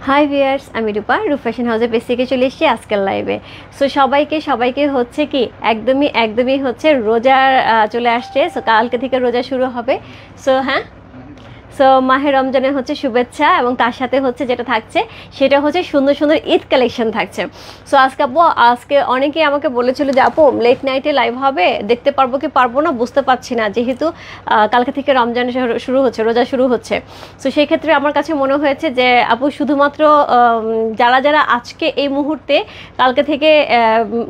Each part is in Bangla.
হাই ভিয়ার্স, আমি রূপা ফ্যাশন হাউসের পেজ থেকে চলে এসেছি আজকের লাইভে। সো সবাইকে হচ্ছে কি একদমই হচ্ছে রোজা চলে আসছে। সো কালকে থেকে রোজা শুরু হবে। সো মাহে রমজানের হচ্ছে শুভেচ্ছা, এবং তার সাথে হচ্ছে যেটা থাকছে সেটা হচ্ছে সুন্দর সুন্দর ঈদ কালেকশন থাকছে। সো আজকে অনেকেই আমাকে বলেছিল যে আপু লেট নাইটে লাইভ হবে, দেখতে পারবো কি পারবো না বুঝতে পারছি না, যেহেতু কালকে থেকে রমজান শুরু হচ্ছে, রোজা শুরু হচ্ছে। সো সেই ক্ষেত্রে আমার কাছে মনে হয়েছে যে আপু শুধুমাত্র যারা আজকে এই মুহূর্তে কালকে থেকে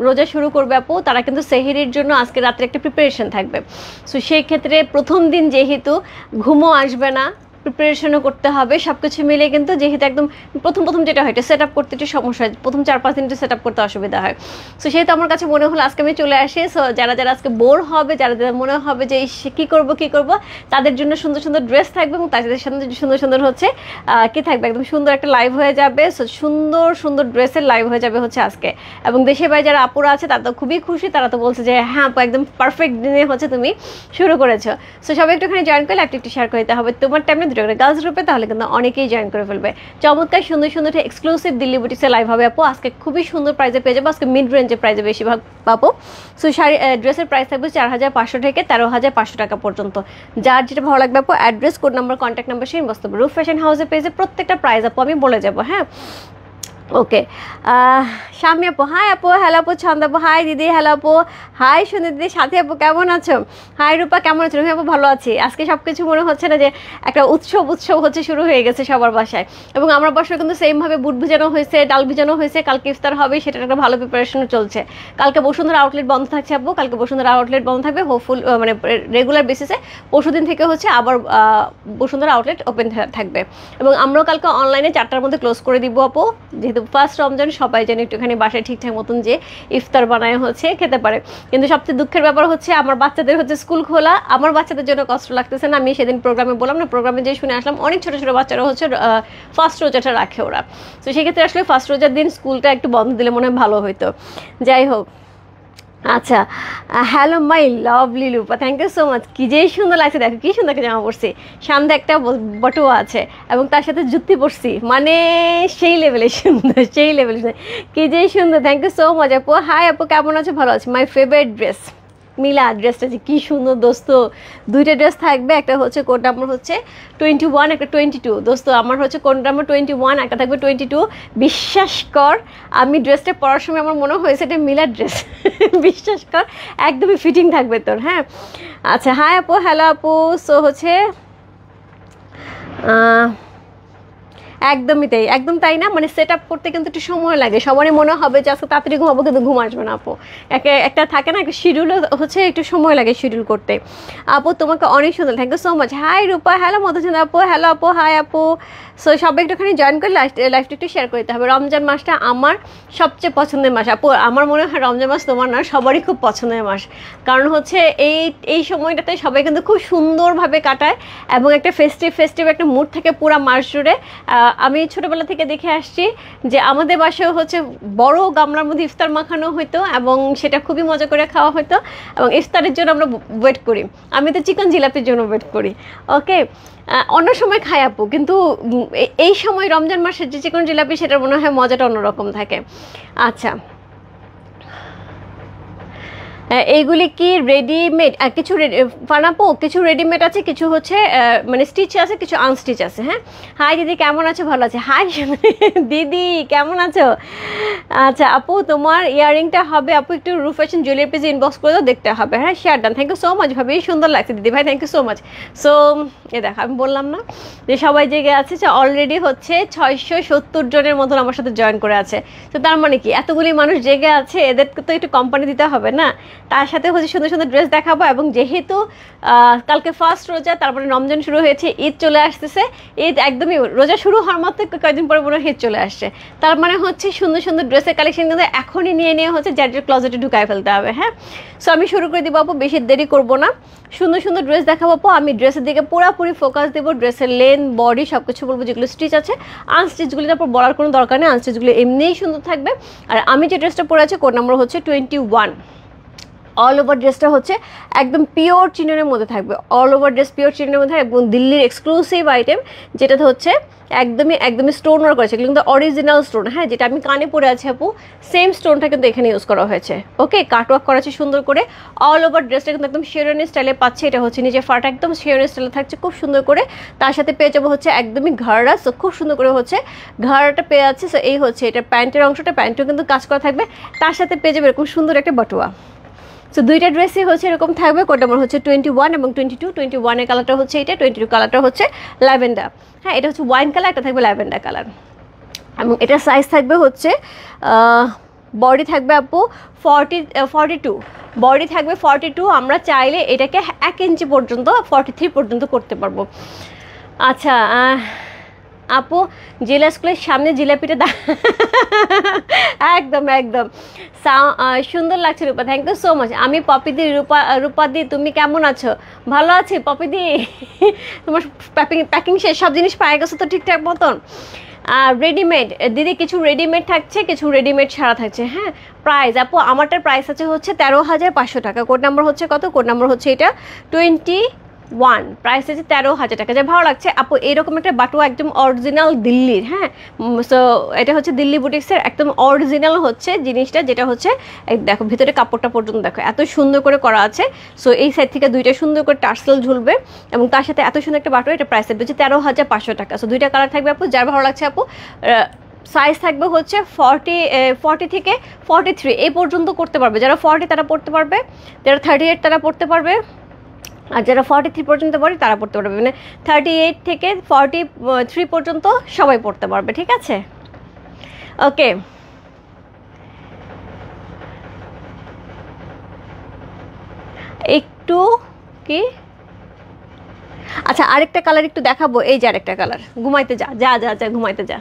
রোজা শুরু করবে আপু, তারা কিন্তু সেহরির জন্য আজকে রাত্রে একটা প্রিপারেশন থাকবে। সো সেই ক্ষেত্রে প্রথম দিন যেহেতু ঘুমও আসবে না, প্রিপারেশনও করতে হবে, সব কিছু মিলে কিন্তু যেহেতু একদম প্রথম যেটা হয় সেট আপ করতে একটু সমস্যা হয়, প্রথম 4-5 দিনটা সেট আপ করতে অসুবিধা হয়। সো সেহেতু আমার কাছে মনে হলো আজকে আমি চলে আসি। সো যারা আজকে বোর হবে, যারা মনে হবে যে কী করব, তাদের জন্য সুন্দর সুন্দর ড্রেস থাকবে, এবং তাদের সাথে সুন্দর হচ্ছে কি থাকবে, একদম সুন্দর একটা লাইভ হয়ে যাবে। সো সুন্দর ড্রেসের লাইভ হয়ে যাবে হচ্ছে আজকে। এবং দেশের বাইরে যারা আপুরা আছে তারা তো খুবই খুশি, তারা তো বলছে যে হ্যাঁ আপু একদম পারফেক্ট দিনে হচ্ছে তুমি শুরু করেছো। সো সবাই একটুখানি জয়েন করলে একটু শেয়ার করতে হবে তোমার টাইমে দুটো করে গার্লস গ্রুপে, তাহলে কিন্তু অনেকেই জয়েন করে ফেলবে। চমৎকার সুন্দর এক্সক্লুসিভ দিল্লি বুটিক্সে লাইভ হবে আপু। আজকে খুবই সুন্দর প্রাইসে পেয়ে যাবো, আজকে মিড রেঞ্জের প্রাইসে বেশিরভাগ পাবো। সো ড্রেসের প্রাইস থাকবে 4,500 থেকে 13,500 টাকা পর্যন্ত। যার যেটা ভালো লাগবে আপু, address, code number, contact number সেই ইনবক্স করবে। ফ্যাশন হাউসের পেজে প্রত্যেকটা প্রাইস আপু আমি বলে যাবো। হ্যাঁ, ওকে। শামি আপু হাই আপু, হ্যালো আপু। ছন্দ আপু হাই দিদি, হ্যালো আপু। হাই সুন্দর দিদি। সাথী আপু কেমন আছো? হাই রূপা কেমন আছো? রুমি আপু ভালো আছি। আজকে সব কিছু মনে হচ্ছে না যে একটা উৎসব হচ্ছে শুরু হয়ে গেছে সবার বাসায়, এবং আমার বাসায় কিন্তু সেমভাবে বুট ভিজানো হয়েছে, ডাল ভিজানো হয়েছে। কালকে ইফতার হবে, সেটার একটা ভালো প্রিপারেশনও চলছে। কালকে বসুন্ধরা আউটলেট বন্ধ থাকছে আপু, কালকে বসুন্ধরা আউটলেট বন্ধ থাকবে হোপফুল, মানে রেগুলার বেসিসে। পরশুদিন থেকে হচ্ছে আবার বসুন্ধরা আউটলেট ওপেন থাকবে, এবং আমরাও কালকে অনলাইনে 4টার মধ্যে ক্লোজ করে দিব আপু, যেহেতু ফার্স্ট রমজান সবাই যেন একটুখানি বাসায় ঠিকঠাক মতন যে ইফতার বানায় হচ্ছে খেতে পারে। কিন্তু সবচেয়ে দুঃখের ব্যাপার হচ্ছে আমার বাচ্চাদের হচ্ছে স্কুল খোলা, আমার বাচ্চাদের জন্য কষ্ট লাগতেছে না। আমি সেদিন প্রোগ্রামে বললাম না, প্রোগ্রামে যে শুনে আসলাম অনেক ছোটো বাচ্চারা হচ্ছে ফার্স্ট রোজাটা রাখে ওরা। তো সেক্ষেত্রে আসলে ফার্স্ট রোজার দিন স্কুলটা একটু বন্ধ দিলে মনে হয় ভালো হতো। যাই হোক, আচ্ছা। Hello my lovely Rupa, thank you so much. কি যে সুন্দর লাগছে, দেখো কি সুন্দর জামা পরছি, সামনে একটা বটুয়া আছে এবং তার সাথে জুতি পরছি, মানে সেই লেভেলে সুন্দর, কি যে সুন্দর। থ্যাংক ইউ সো মাচ আপু। হাই আপু কেমন আছো? ভালো আছি। মাই ফেভারিট ড্রেস মিলা, ড্রেসটা যে কী সুন্দর দোস্ত। দুইটা ড্রেস থাকবে, একটা হচ্ছে কোড নাম্বার হচ্ছে 21, একটা 22 দোস্ত। আমার হচ্ছে কোড নাম্বার 21, একটা থাকবে 22। বিশ্বাস কর আমি ড্রেসটা পরার সময় আমার মনে হয়েছে এটা মিলার ড্রেস। বিশ্বাস কর একদমই ফিটিং থাকবে তোর। হ্যাঁ, আচ্ছা। হাই আপু, হ্যালো আপু। সো হচ্ছে একদম তাই না, মানে সেট আপ করতে কিন্তু একটু সময় লাগে। সবারই মনে হবে যে আজকে তাড়াতাড়ি ঘুমাবো, কিন্তু ঘুম আসবে না আপু। একটা থাকে না, একটা শিডিউল হচ্ছে একটু সময় লাগে শিডিউল করতে। আপু তোমাকে অনেক সুন্দর, thank you so much. Hi Rupa, hello Madhuchandra আপু, হ্যালো আপু। হাই আপু। সো সবাই একটুখানি জয়েন করে লাইফটা একটু শেয়ার করতে হবে। রমজান মাসটা আমার সবচেয়ে পছন্দের মাস আপু। আমার মনে হয় রমজান মাস তোমার না, সবারই খুব পছন্দের মাস। কারণ হচ্ছে এই সময়টাতে সবাই কিন্তু খুব সুন্দরভাবে কাটায়, এবং একটা ফেস্টিভ একটা মুড থাকে পুরো মাস জুড়ে। আমি ছোটোবেলা থেকে দেখে আসছি যে আমাদের বাসায় হচ্ছে বড় গামলার মধ্যে ইফতার মাখানো হতো, এবং সেটা খুবই মজা করে খাওয়া হতো, এবং ইফতারের জন্য আমরা ওয়েট করি। আমি তো চিকেন জিলাপির জন্য ওয়েট করি। ওকে, অন্য সময় খাই আপু, কিন্তু এই সময় রমজান মাসের যে চিকেন জিলাপি, সেটার মনে হয় মজাটা অন্যরকম থাকে। আচ্ছা, এইগুলি কি রেডিমেড? কিছু ফানাপো, কিছু রেডিমেড আছে, কিছু হচ্ছে মানে স্টিচ আছে, কিছু আনস্টিচ আছে। হ্যাঁ, হাই দিদি কেমন আছো? ভালো আছে। হাই দিদি কেমন আছো? আচ্ছা আপু, তোমার ইয়াররিংটা হবে আপু একটু ফ্যাশন জুয়েলারি পেজে ইনবক্স করে দাও, দেখতে হবে। হ্যাঁ, share done. Thank you so much ভাবি, সুন্দর লাগছে দিদি ভাই, thank you so much. So দেখো আমি বললাম না যে সবাই জেগে আছে, যে অলরেডি হচ্ছে 670 জনের মতন আমার সাথে জয়েন করে আছে। তো তার মানে কি, এতগুলি মানুষ জেগে আছে, এদেরকে তো একটু কোম্পানি দিতে হবে না। তার সাথে হচ্ছে সুন্দর ড্রেস দেখাবো, এবং যেহেতু কালকে ফার্স্ট রোজা, তারপরে রমজান শুরু হয়েছে, ঈদ চলে আসতেছে। ঈদ একদমই রোজা শুরু হওয়ার মতো কয়েকদিন পরে মনে হয় ঈদ চলে আসছে। তার মানে হচ্ছে সুন্দর ড্রেসের কালেকশন কিন্তু এখনই নিয়ে হচ্ছে যার ক্লোজেটে ঢুকায় ফেলতে হবে। হ্যাঁ, সো আমি শুরু করে দিব আপু, বেশি দেরি করবো না। সুন্দর ড্রেস দেখাবো আপু। আমি ড্রেসের দিকে পুরোপুরি ফোকাস দেবো, ড্রেসের লেন্থ, বডি সব কিছু বলবো। যেগুলো স্টিচ আছে, আনস্টিচগুলি তারপর বলার কোনো দরকার নেই, আনস্টিচগুলো এমনিই সুন্দর থাকবে। আর আমি যে ড্রেসটা পরে আছি কোড নাম্বার হচ্ছে 21। অল ওভার ড্রেসটা হচ্ছে একদম পিওর চিননের মধ্যে থাকবে, অল ওভার ড্রেস পিওর চিননের মধ্যে এবং দিল্লির এক্সক্লুসিভ আইটেম, যেটাতে হচ্ছে একদমই স্টোন ওয়ার্ক করেছে, কিন্তু অরিজিনাল স্টোন, হ্যাঁ, যেটা আমি কানে পরে আছি আপু সেম স্টোনটা কিন্তু এখানে ইউজ করা হয়েছে। ওকে, কাটওয়ার্ক করা আছে সুন্দর করে, অল ওভার ড্রেসটা কিন্তু একদম শেরওয়ানি স্টাইলে পাচ্ছে। এটা হচ্ছে নিচে ফাটা একদম শেরওয়ানি স্টাইলে থাকছে খুব সুন্দর করে, তার সাথে পেয়ে যাবো হচ্ছে একদমই ঘাড়া, সো খুব সুন্দর করে হচ্ছে ঘাড়াটা পেয়ে যাচ্ছে। সো এই হচ্ছে এটা প্যান্টের অংশটা, প্যান্টও কিন্তু কাজ করা থাকবে, তার সাথে পেয়ে যাবে এরকম সুন্দর একটা বাটুয়া। সো দুইটা ড্রেসই হচ্ছে এরকম থাকবে। কোড নাম্বার হচ্ছে 21 এবং 22। 21-এর কালারটা হচ্ছে এটা, 22 কালারটা হচ্ছে ল্যাভেন্ডার। হ্যাঁ, এটা হচ্ছে ওয়াইন কালার, একটা থাকবে ল্যাভেন্ডার কালার, এবং এটার সাইজ থাকবে হচ্ছে বডি থাকবে আপু 42, বডি থাকবে 42। আমরা চাইলে এটাকে 1 ইঞ্চি পর্যন্ত 43 পর্যন্ত করতে পারবো। আচ্ছা আপু জেলা স্কুলের সামনে জিলাপিটা একদম একদম সুন্দর লাগছে রূপা, থ্যাংক ইউ সো মাচ। আমি পপিদি, রূপাদি তুমি কেমন আছো? ভালো আছি পপিদি। তোমার প্যাকিং শেষ, সব জিনিস পায়ে গেছো তো ঠিকঠাক মতন? রেডিমেড দিদি, কিছু রেডিমেড থাকছে, কিছু রেডিমেড ছাড়া থাকছে। হ্যাঁ, প্রাইস আপু আমারটার প্রাইস আছে হচ্ছে 13,500 টাকা। কোড নাম্বার হচ্ছে কত? কোড নাম্বার হচ্ছে এটা 21, প্রাইস আছে 13,000 টাকা। যা ভালো লাগছে আপু এরকম একটা বাটুয়া একদম অরিজিনাল দিল্লির। হ্যাঁ, সো এটা হচ্ছে দিল্লি বুটিক্সের একদম অরিজিনাল হচ্ছে জিনিসটা, যেটা হচ্ছে দেখো ভিতরে কাপড়টা পর্যন্ত দেখো এত সুন্দর করে করা আছে। সো এই সাইড থেকে দুইটা সুন্দর করে টার্সেল ঝুলবে এবং তার সাথে এত সুন্দর একটা বাটুয়া, এটা প্রাইস হচ্ছে 13,500 টাকা। সো দুইটা কালার থাকবে আপু, যার ভালো লাগছে আপু। সাইজ থাকবে হচ্ছে 40 থেকে 43 এই পর্যন্ত করতে পারবে। যারা 40 তারা পড়তে পারবে, যারা 38 তারা পড়তে পারবে, আর যারা 43 পর্যন্ত পড়ে তারা পড়তে পারবে, মানে 38 থেকে 43 পর্যন্ত সবাই পড়তে পারবে, ঠিক আছে? ওকে, একটু কি আচ্ছা আরেকটা কালার একটু দেখাবো, এই যে আরেকটা কালার, ঘুমাইতে যা যা যা যা ঘুমাইতে যা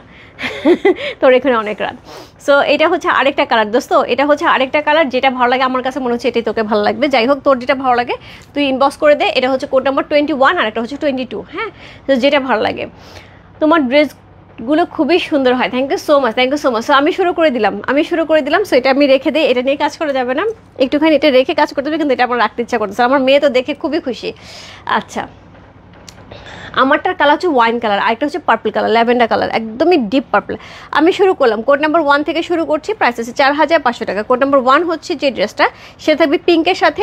তোর এখানে অনেক রাত। সো এটা হচ্ছে আরেকটা কালার দোস্ত, এটা হচ্ছে আরেকটা কালার, যেটা ভালো লাগে আমার কাছে মনে হচ্ছে এটাই তোকে ভালো লাগবে। যাই হোক, তোর যেটা ভালো লাগে তুই ইনবক্স করে দে। এটা হচ্ছে কোড নাম্বার 21 আর একটা হচ্ছে 22। হ্যাঁ, তো যেটা ভালো লাগে। তোমার ড্রেসগুলো খুবই সুন্দর হয়, thank you so much, thank you so much. So আমি শুরু করে দিলাম। সো এটা আমি রেখে দিই, এটা নিয়ে কাজ করা যাবে না, একটুখানি এটা রেখে কাজ করতে হবে, কিন্তু এটা আমার রাখতে ইচ্ছা করতেছে। আমার মেয়ে তো দেখে খুবই খুশি। আচ্ছা, আমারটার কালার হচ্ছে ওয়াইন কালার, আরেকটা হচ্ছে পার্পল কালার, ল্যাভেন্ডার কালার, একদমই ডিপ পার্পল। আমি শুরু করলাম কোড নাম্বার 1 থেকে শুরু করছি, প্রাইস আছে 4,500 টাকা। কোড নাম্বার 1 হচ্ছে যে ড্রেসটা, সেটা থাকবে পিঙ্কের সাথে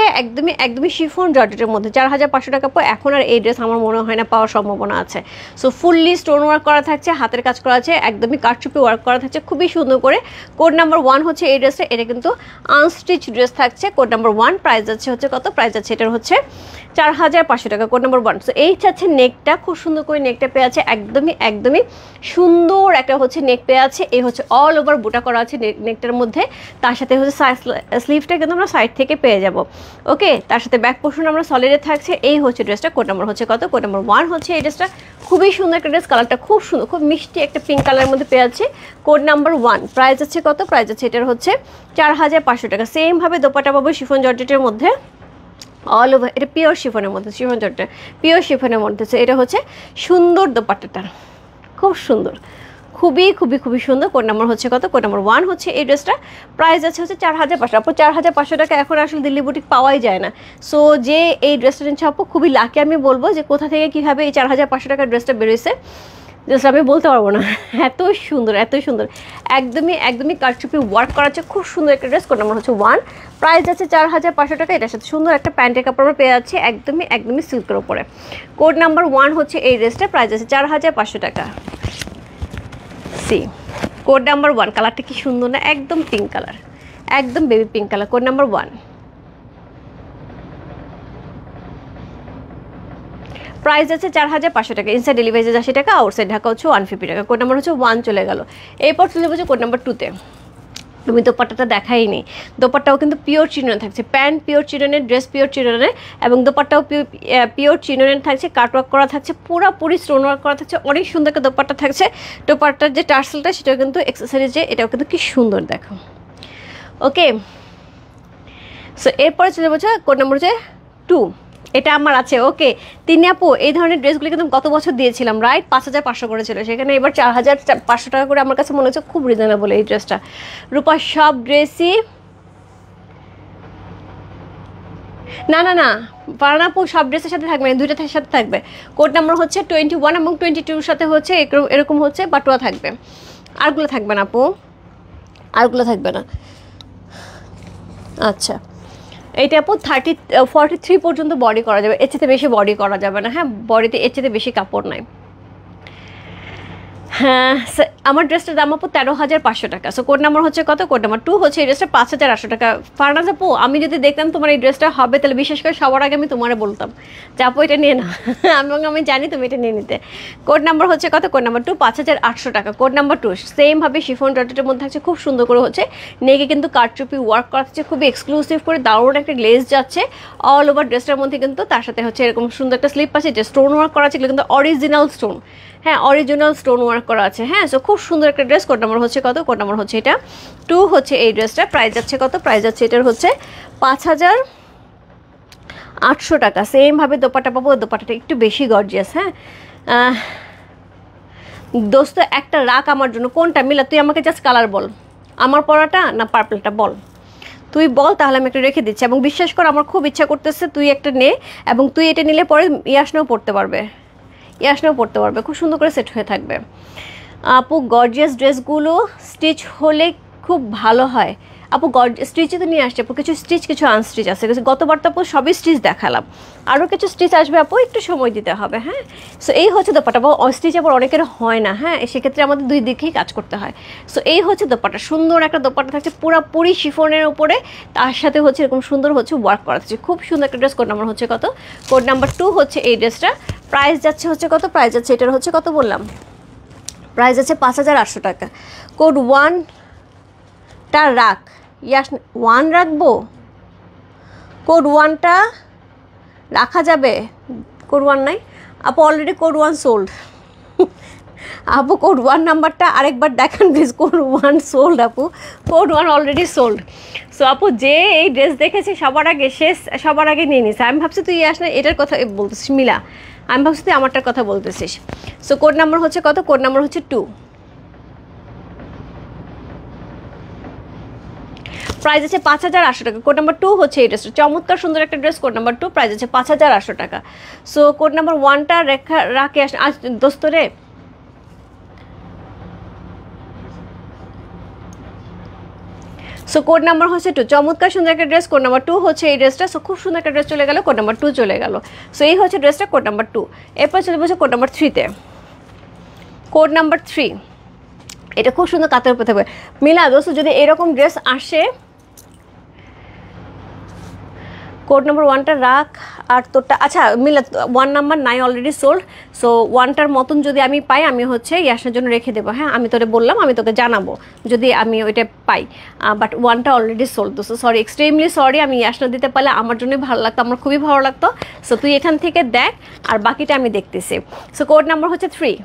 একদমই শিফন জর্জেটের মধ্যে, 4,500 টাকা পর। এখন আর এই ড্রেস আমার মনে হয় না পাওয়ার সম্ভাবনা আছে। সো ফুললি স্টোন ওয়ার্ক করা থাকছে, হাতের কাজ করা আছে, একদমই কারচুপি ওয়ার্ক করা থাকছে খুবই সুন্দর করে। কোড নাম্বার 1 হচ্ছে এই ড্রেসটা, এটা কিন্তু আনস্টিচ ড্রেস থাকছে। কোড নাম্বার 1 প্রাইস যাচ্ছে হচ্ছে কত? প্রাইস যাচ্ছে এটার হচ্ছে 4,500 টাকা। Code number 1। সো এই হচ্ছে নেকটা, খুব সুন্দর করে নেকটা পেয়ে আছে, একদমই সুন্দর একটা হচ্ছে নেক পেয়ে আছে। এই হচ্ছে অল ওভার বুটা করা আছে নেকটার মধ্যে, তার সাথে হচ্ছে স্লিভটা কিন্তু আমরা সাইড থেকে পেয়ে যাব। ওকে, তার সাথে ব্যাক পোর্শন আমরা সলিডে থাকছে। এই হচ্ছে ড্রেসটা, কোড নাম্বার হচ্ছে কত? কোড নাম্বার 1 হচ্ছে এই ড্রেসটা, খুবই সুন্দর একটা ড্রেস, কালারটা খুব সুন্দর, খুব মিষ্টি একটা পিঙ্ক কালারের মধ্যে পেয়ে আছে। কোড নাম্বার 1 প্রাইস আছে কত? প্রাইস আছে এটার হচ্ছে 4,500 টাকা। সেমভাবে দোপাট্টা পাবো শিফন জর্জেটের মধ্যে, অল ওভার। এটা পিওর শিফনের মধ্যে, শিফন জর্জেট পিওর শিফনের মধ্যে। এটা হচ্ছে সুন্দর দোপাট্টাটা, খুব সুন্দর, খুবই সুন্দর। কোড নাম্বার হচ্ছে কত? কোড নাম্বার 1 হচ্ছে এই ড্রেসটা, প্রাইস আছে হচ্ছে 4,500। আপু 4,500 টাকা এখন আসলে দিল্লি বুটিক পাওয়াই যায় না। সো যে এই ড্রেসটা নিচ্ছে আপু খুবই লাকি, আমি বলবো যে কোথা থেকে কীভাবে এই 4,500 টাকার ড্রেসটা বেরোয়েছে জাস্ট আমি বলতে পারবো না, এত সুন্দর একদমই কারচুপি ওয়ার্ক করা আছে, খুব সুন্দর একটা ড্রেস। কোড নাম্বার হচ্ছে 1, প্রাইস আছে 4,500 টাকা। এটার সাথে সুন্দর একটা প্যান্টের কাপড় পেয়ে যাচ্ছে একদমই সিল্কের উপরে। কোড নাম্বার 1 হচ্ছে এই ড্রেসটা, প্রাইস আছে 4,500 টাকা। সি কোড নাম্বার 1, কালারটা কি সুন্দর না? একদম পিঙ্ক কালার, একদম baby pink colour. Code number 1, price আছে 4,500 টাকা। ইনসাইড ডেলিভারি 80 টাকা, আউটসাইড ঢাকা হচ্ছে 150 টাকা। কোড নাম্বার হচ্ছে 1 চলে গেল। এরপর চলে যাবো কোড নাম্বার 2-তে। তুমি দোপাট্টাটা দেখাইনি, দোপাট্টাও কিন্তু পিওর চিনন থাকছে, প্যান্ট পিওর চিননের, ড্রেস পিওর চিননের, এবং দোপাট্টাও পিওর চিননের থাকছে, কাটওয়ার্ক করা থাকছে, পুরোপুরি স্টোন ওয়ার্ক করা থাকছে, অনেক সুন্দর একটা দোপাট্টা থাকছে। দোপাট্টার যে টার্সেলটা সেটাও কিন্তু অ্যাক্সেসরিজ, যে এটাও কিন্তু কি সুন্দর দেখো। ওকে, সো এরপরে চলে যাবো কোড নাম্বার হচ্ছে 2, এটা আমার আছে। ওকে, তিনি আপু এই ধরনের ড্রেসগুলি কিন্তু গত বছর দিয়েছিলাম, রাইট? 5,500 করে ছিল, সেখানে এবার 4,500 টাকা করে। আমার কাছে মনে হচ্ছে খুব রিজনেবল এই ড্রেসটা। রূপা সব ড্রেসই না না না, ফারহানা আপু সব ড্রেসের সাথে থাকবে না, দুইটার সাথে থাকবে। কোড নাম্বার হচ্ছে 21 এবং 22 সাথে হচ্ছে এরকম হচ্ছে বাটুয়া থাকবে, আরগুলো থাকবে না আপু, আরগুলো থাকবে না। আচ্ছা, এইটা আপু 43 পর্যন্ত বডি করা যাবে, এর চেয়ে বেশি বডি করা যাবে না। হ্যাঁ, বডিতে এর চেয়ে বেশি কাপড় নাই। হ্যাঁ, আমার ড্রেসটার দাম আপু 13,500 টাকা। সো কোড নাম্বার হচ্ছে কত? কোড নাম্বার 2 হচ্ছে এই ড্রেসটা 5,800 টাকা। ফারনাজ আপু, আমি যদি দেখতাম তোমার এই ড্রেসটা হবে, তাহলে বিশেষ করে সবার আগে আমি তোমারে বলতাম যে আপু এটা নিয়ে না, আমি জানি তুমি এটা নিয়ে নিতে। কোড নাম্বার হচ্ছে কত? কোড নাম্বার 2, 5,800 টাকা। কোড নাম্বার 2 সেমভাবে শিফন জর্জেটের মধ্যে থাকছে, খুব সুন্দর করে হচ্ছে নেকে কিন্তু কারচুপি ওয়ার্ক করা হচ্ছে, খুবই এক্সক্লুসিভ করে দারুণ একটা গ্লেজ যাচ্ছে অল ওভার ড্রেসটার মধ্যে। কিন্তু তার সাথে হচ্ছে এরকম সুন্দর একটা স্লিপ আছে, যে স্টোন ওয়ার্ক করা আছে, কিন্তু অরিজিনাল স্টোন। হ্যাঁ, অরিজিনাল স্টোন ওয়ার্ক করা আছে। হ্যাঁ, সো খুব সুন্দর একটা ড্রেস। কোড নাম্বার হচ্ছে কত? কোড নাম্বার হচ্ছে এটা 2 হচ্ছে এই ড্রেসটা। প্রাইস যাচ্ছে কত? প্রাইস যাচ্ছে এটার হচ্ছে 5,800 টাকা। সেমভাবে দোপাটা পাবো, দোপাটাটা একটু বেশি গর্জিয়াস। হ্যাঁ দোস্ত, একটা রাখ আমার জন্য। কোনটা মিলা? তুই আমাকে জাস্ট কালার বল, আমার পরাটা না পার্পলটা বল, তুই বল, তাহলে আমি একটা রেখে দিচ্ছি। এবং বিশ্বাস কর, আমার খুব ইচ্ছা করতেছে তুই একটা নে, এবং তুই এটা নিলে পরে ইয়াসনেও পড়তে পারবে, খুব সুন্দর করে সেট হয়ে থাকবে। আপু গর্জিয়াস ড্রেসগুলো স্টিচ হলে খুব ভালো হয়। আপু স্টিচে তো নিয়ে আসছে আপু, কিছু স্টিচ কিছু আনস্টিচ আছে। গতবার তো আপু সবই স্টিচ দেখালাম, আরও কিছু স্টিচ আসবে আপু, একটু সময় দিতে হবে। হ্যাঁ, সো এই হচ্ছে দোপাটা। স্টিচ আবার অনেকের হয় না। হ্যাঁ, সেক্ষেত্রে আমাদের দুই দিকেই কাজ করতে হয়। সো এই হচ্ছে দোপাটা, সুন্দর একটা দোপাটা থাকছে পুরোপুরি শিফনের উপরে, তার সাথে হচ্ছে এরকম সুন্দর হচ্ছে ওয়ার্ক করা থাকছে, খুব সুন্দর একটা ড্রেস। কোড নাম্বার হচ্ছে কত? কোড নাম্বার 2 হচ্ছে এই ড্রেসটা। প্রাইস যাচ্ছে হচ্ছে কত? প্রাইস যাচ্ছে এটার হচ্ছে কত বললাম? প্রাইস আছে 5,800 টাকা। কোড 1টা রাখ, ইয়াস 1 রাখবো, কোড 1টা রাখা যাবে? কোড 1 নাই আপু, অলরেডি কোড 1 সোল্ড। আপু কোড 1 নাম্বারটা আরেকবার দেখান প্লিজ। কোড 1 সোল্ড আপু, কোড 1 অলরেডি সোল্ড। সো আপু যে এই ড্রেস দেখেছে সবার আগে নিয়ে নিছে। আমি ভাবছি তুই ইয়াস না এটার কথা বলতেছিস মিলা, আমি ভাবছি তুই আমারটার কথা বলতেছিস। সো কোড নাম্বার হচ্ছে কত? কোড নাম্বার হচ্ছে 2। প্রাইস আছে 5,800 টাকা। কোড নাম্বার 2 হচ্ছে এই ড্রেসটা, চমৎকার সুন্দর একটা ড্রেস। কোড নাম্বার 2 প্রাইস আছে 5,800 টাকা। সো কোড নাম্বার 1টা রাখে আজ দোস্ত রে। সো কোড নাম্বার হচ্ছে 2, চমৎকার সুন্দর একটা ড্রেস। কোড নাম্বার 2 হচ্ছে এই ড্রেসটা। সো খুব সুন্দর একটা ড্রেস চলে গেল, কোড নাম্বার 2 চলে গেল। সো এই হচ্ছে ড্রেসটা, কোড নাম্বার 2। এরপর চলে বসে কোড নাম্বার 3তে। কোড নাম্বার 3 এটা খুব সুন্দর কাতের উপরে থাকবে। মিলা দোস্ত, যদি এরকম ড্রেস আসে, কোড নাম্বার 1টা রাখ, আর তোরটা আচ্ছা মিলা 1 নাম্বার নাই, অলরেডি সোল্ড। সো 1টার মতন যদি আমি পাই, আমি হচ্ছে ইয়াসের জন্য রেখে দেবো। হ্যাঁ, আমি তোরে বললাম, আমি তোকে জানাবো যদি আমি ওইটা পাই। বাট 1টা অলরেডি সোল্ড দোস্ত, সরি, এক্সট্রিমলি সরি। আমি ইয়াসটা দিতে পারলে আমার জন্যই ভালো লাগতো, আমার খুবই ভালো লাগতো। সো তুই এখান থেকে দেখ, আর বাকিটা আমি দেখতেছি। সো কোড নাম্বার হচ্ছে 3,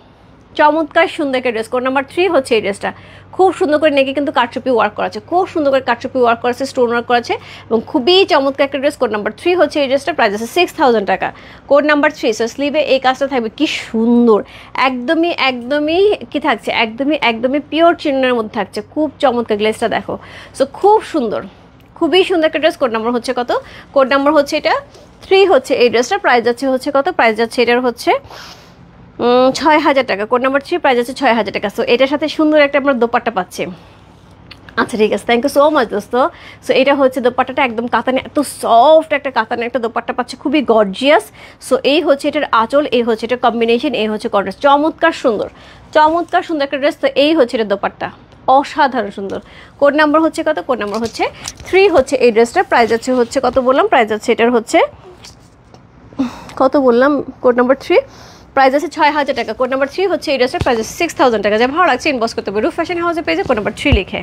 চমৎকার সুন্দর একটা ড্রেস। কোড নাম্বার 3 হচ্ছে এই ড্রেসটা, খুব সুন্দর করে নেকে কিন্তু কারচুপি ওয়ার্ক করা আছে, খুব সুন্দর করে কারচুপি ওয়ার্ক করা আছে, স্টোন ওয়ার্ক করা আছে, এবং খুবই চমৎকার একটা ড্রেস। কোড নাম্বার 3 হচ্ছে এই ড্রেসটা। প্রাইস আছে 6,000 টাকা। Code number 3। সো স্লিভে এই কাজটা থাকবে, কি সুন্দর, একদমই কি থাকছে, একদমই পিওর চিনের মধ্যে থাকছে, খুব চমৎকার। গ্লেসটা দেখো। সো খুব সুন্দর, খুবই সুন্দর একটা ড্রেস। কোড নাম্বার হচ্ছে কত? কোড নাম্বার হচ্ছে এটা 3 হচ্ছে এই ড্রেসটা। প্রাইস যাচ্ছে হচ্ছে কত? প্রাইস যাচ্ছে এটার হচ্ছে 6,000 টাকা। কোড নাম্বার 3 প্রাইস আছে 6,000 টাকা। সো এটার সাথে সুন্দর একটা আমরা দোপাট্টা পাচ্ছি। আচ্ছা ঠিক আছে, থ্যাংক ইউ সো মাচ দোস্ত। সো এটা হচ্ছে দোপাট্টাটা, একদম কাতানে, এত সফট একটা কাতানে একটা দোপাট্টা পাচ্ছে, খুবই গর্জিয়াস। সো এই হচ্ছে এটার আঁচল, এই হচ্ছে এটার কম্বিনেশন, এই হচ্ছে কন্ট্রাস্ট, চমৎকার সুন্দর একটা ড্রেস। তো এই হচ্ছে এটা দোপাট্টা, অসাধারণ সুন্দর। কোড নাম্বার হচ্ছে কত? কোড নাম্বার হচ্ছে 3 হচ্ছে এই ড্রেসটা। প্রাইস আছে হচ্ছে কত বললাম? প্রাইস আছে এটার হচ্ছে কত বললাম? কোড নাম্বার 3 প্রাইস আছে 6,000 টাকা। কোড নাম্বার 3 হচ্ছে এই ড্রেসটার প্রাইস আছে 6,000 টাকা। যা ভালো লাগছে ইনবক্স করতে হবে রূপ ফ্যাশন হাউসে পেজে কোড নাম্বার 3 লিখে।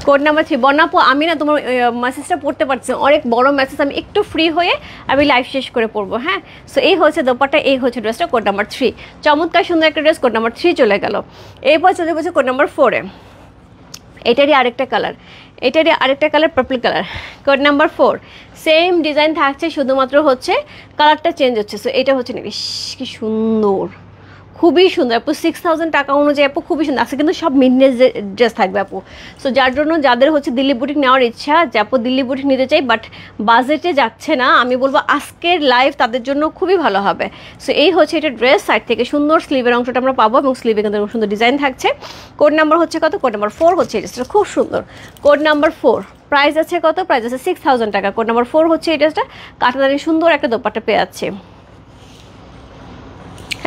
কোড নাম্বার 3 বন্যাপু, আমি না তোমার মেসেজটা পড়তে পারছি, অনেক বড় মেসেজ, আমি একটু ফ্রি হয়ে আমি লাইভ শেষ করে পড়বো। হ্যাঁ, সো এই হচ্ছে দোপাট্টা, এই হচ্ছে ড্রেসটা। কোড নাম্বার 3, চমৎকার সুন্দর একটা ড্রেস। কোড নাম্বার 3 চলে গেল। এরপর চলে গেছে কোড নাম্বার 4-এ। এটারই আরেকটা colour, purple colour. Code number 4 same design থাকছে, শুধুমাত্র হচ্ছে কালারটা চেঞ্জ হচ্ছে। সো এটা হচ্ছে কি সুন্দর, খুবই সুন্দর আপু, 6000 টাকা অনুযায়ী আপু খুবই সুন্দর। আজকে কিন্তু সব মিডনেস ড্রেস থাকবে আপু। সো যার জন্য যাদের হচ্ছে দিল্লি বুটিক নেওয়ার ইচ্ছা যে আপু দিল্লি বুটিক নিতে চাই বাট বাজেটে যাচ্ছে না, আমি বলবো আজকের লাইভ তাদের জন্য খুবই ভালো হবে। সো এই হচ্ছে এটা ড্রেস, সাইড থেকে সুন্দর স্লিভের অংশটা আমরা পাবো এবং স্লিভে কিন্তু সুন্দর ডিজাইন থাকছে। কোড নাম্বার হচ্ছে কত? কোড নাম্বার 4 হচ্ছে এই ড্রেসটা, খুব সুন্দর। কোড নাম্বার 4, প্রাইস আছে কত? প্রাইস আছে 6000 টাকা। কোড নাম্বার 4 হচ্ছে এই ড্রেসটা, কাটাদারি সুন্দর একটা দোপাট্টা পেয়ে যাচ্ছে।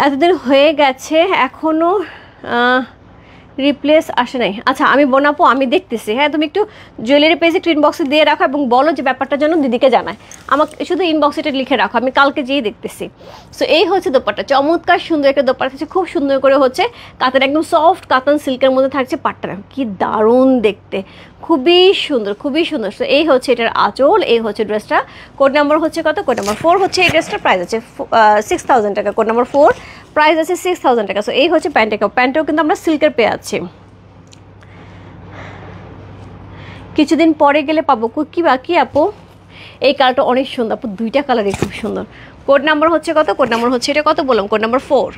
এতদিন হয়ে গেছে এখনও রিপ্লেস আসে নাই। আচ্ছা আমি বোনাপো আমি দেখতেছি। হ্যাঁ তুমি একটু জুয়েলারি পেজে একটু ইনবক্সে দিয়ে রাখো এবং বলো যে ব্যাপারটা যেন দিদিকে জানায়, আমাকে শুধু ইনবক্সে এটা লিখে রাখো, আমি কালকে যেয়ে দেখতেছি। সো এই হচ্ছে দোপাট্টা, চমৎকার সুন্দর একটা দোপাট্টা থাকছে, খুব সুন্দর করে হচ্ছে কাতান, একদম সফট কাতান সিল্কের মধ্যে থাকছে পাট্টাটা, কি দারুণ দেখতে, খুবই সুন্দর খুবই সুন্দর। সো এই হচ্ছে এটার আঁচল, এই হচ্ছে ড্রেসটা। কোড নাম্বার হচ্ছে কত? কোড নাম্বার 4 হচ্ছে এই ড্রেসটা, প্রাইস আছে 6000 টাকা। কোড নাম্বার 4, প্রাইস আছে 6000 টাকা। সো এই হচ্ছে প্যান্টের, প্যান্টেও কিন্তু আমরা সিল্কের পেয়ে আছি, কিছুদিন পরে গেলে পাবো। কি বাকি আপু? এই কালারটা অনেক সুন্দর আপু, দুইটা কালারই খুব সুন্দর। কোড নাম্বার হচ্ছে কত? কোড নাম্বার হচ্ছে এটা কত বললাম? কোড নাম্বার 4,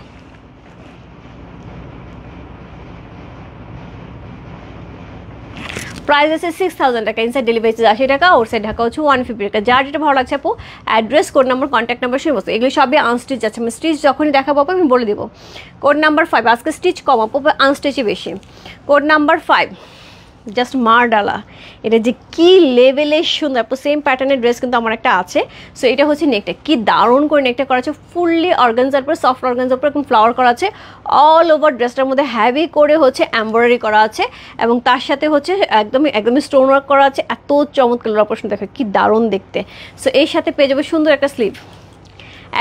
প্রাইস আছে 6000 টাকা। ইনসাইড ডেলিভারি চার্জ 80 টাকা, ওর সাইড ঢাকা হচ্ছে 150 টাকা। যার যেটা ভালো লাগছে আপু address, code number, contact number সেই বস্তু, এগুলো সবই আনস্টিচ আছে। আমি স্টিচ যখনই দেখাবো আপু আমি বলে দিব। কোড নাম্বার 5, আজকে স্টিচ কম আপু, আনস্টিচই বেশি। কোড নাম্বার 5, জাস্ট মার ডালা, এটা যে কি লেভেলের সুন্দর আপু। সেম প্যাটার্নের ড্রেস কিন্তু আমার একটা আছে। সো এটা হচ্ছে নেকটা, কি দারুণ করে নেকটা করা আছে, ফুললি অর্গানজার পরে, সফট অর্গানজার পরে ফ্লাওয়ার করা আছে। অল ওভার ড্রেসটার মধ্যে হ্যাভি করে হচ্ছে এমব্রয়ডারি করা আছে এবং তার সাথে হচ্ছে একদমই স্টোন ওয়ার্ক করা আছে। এত চমৎকার অপারেশন দেখো, কি দারুণ দেখতে। সো এর সাথে পেয়ে যাবে সুন্দর একটা স্লিভ,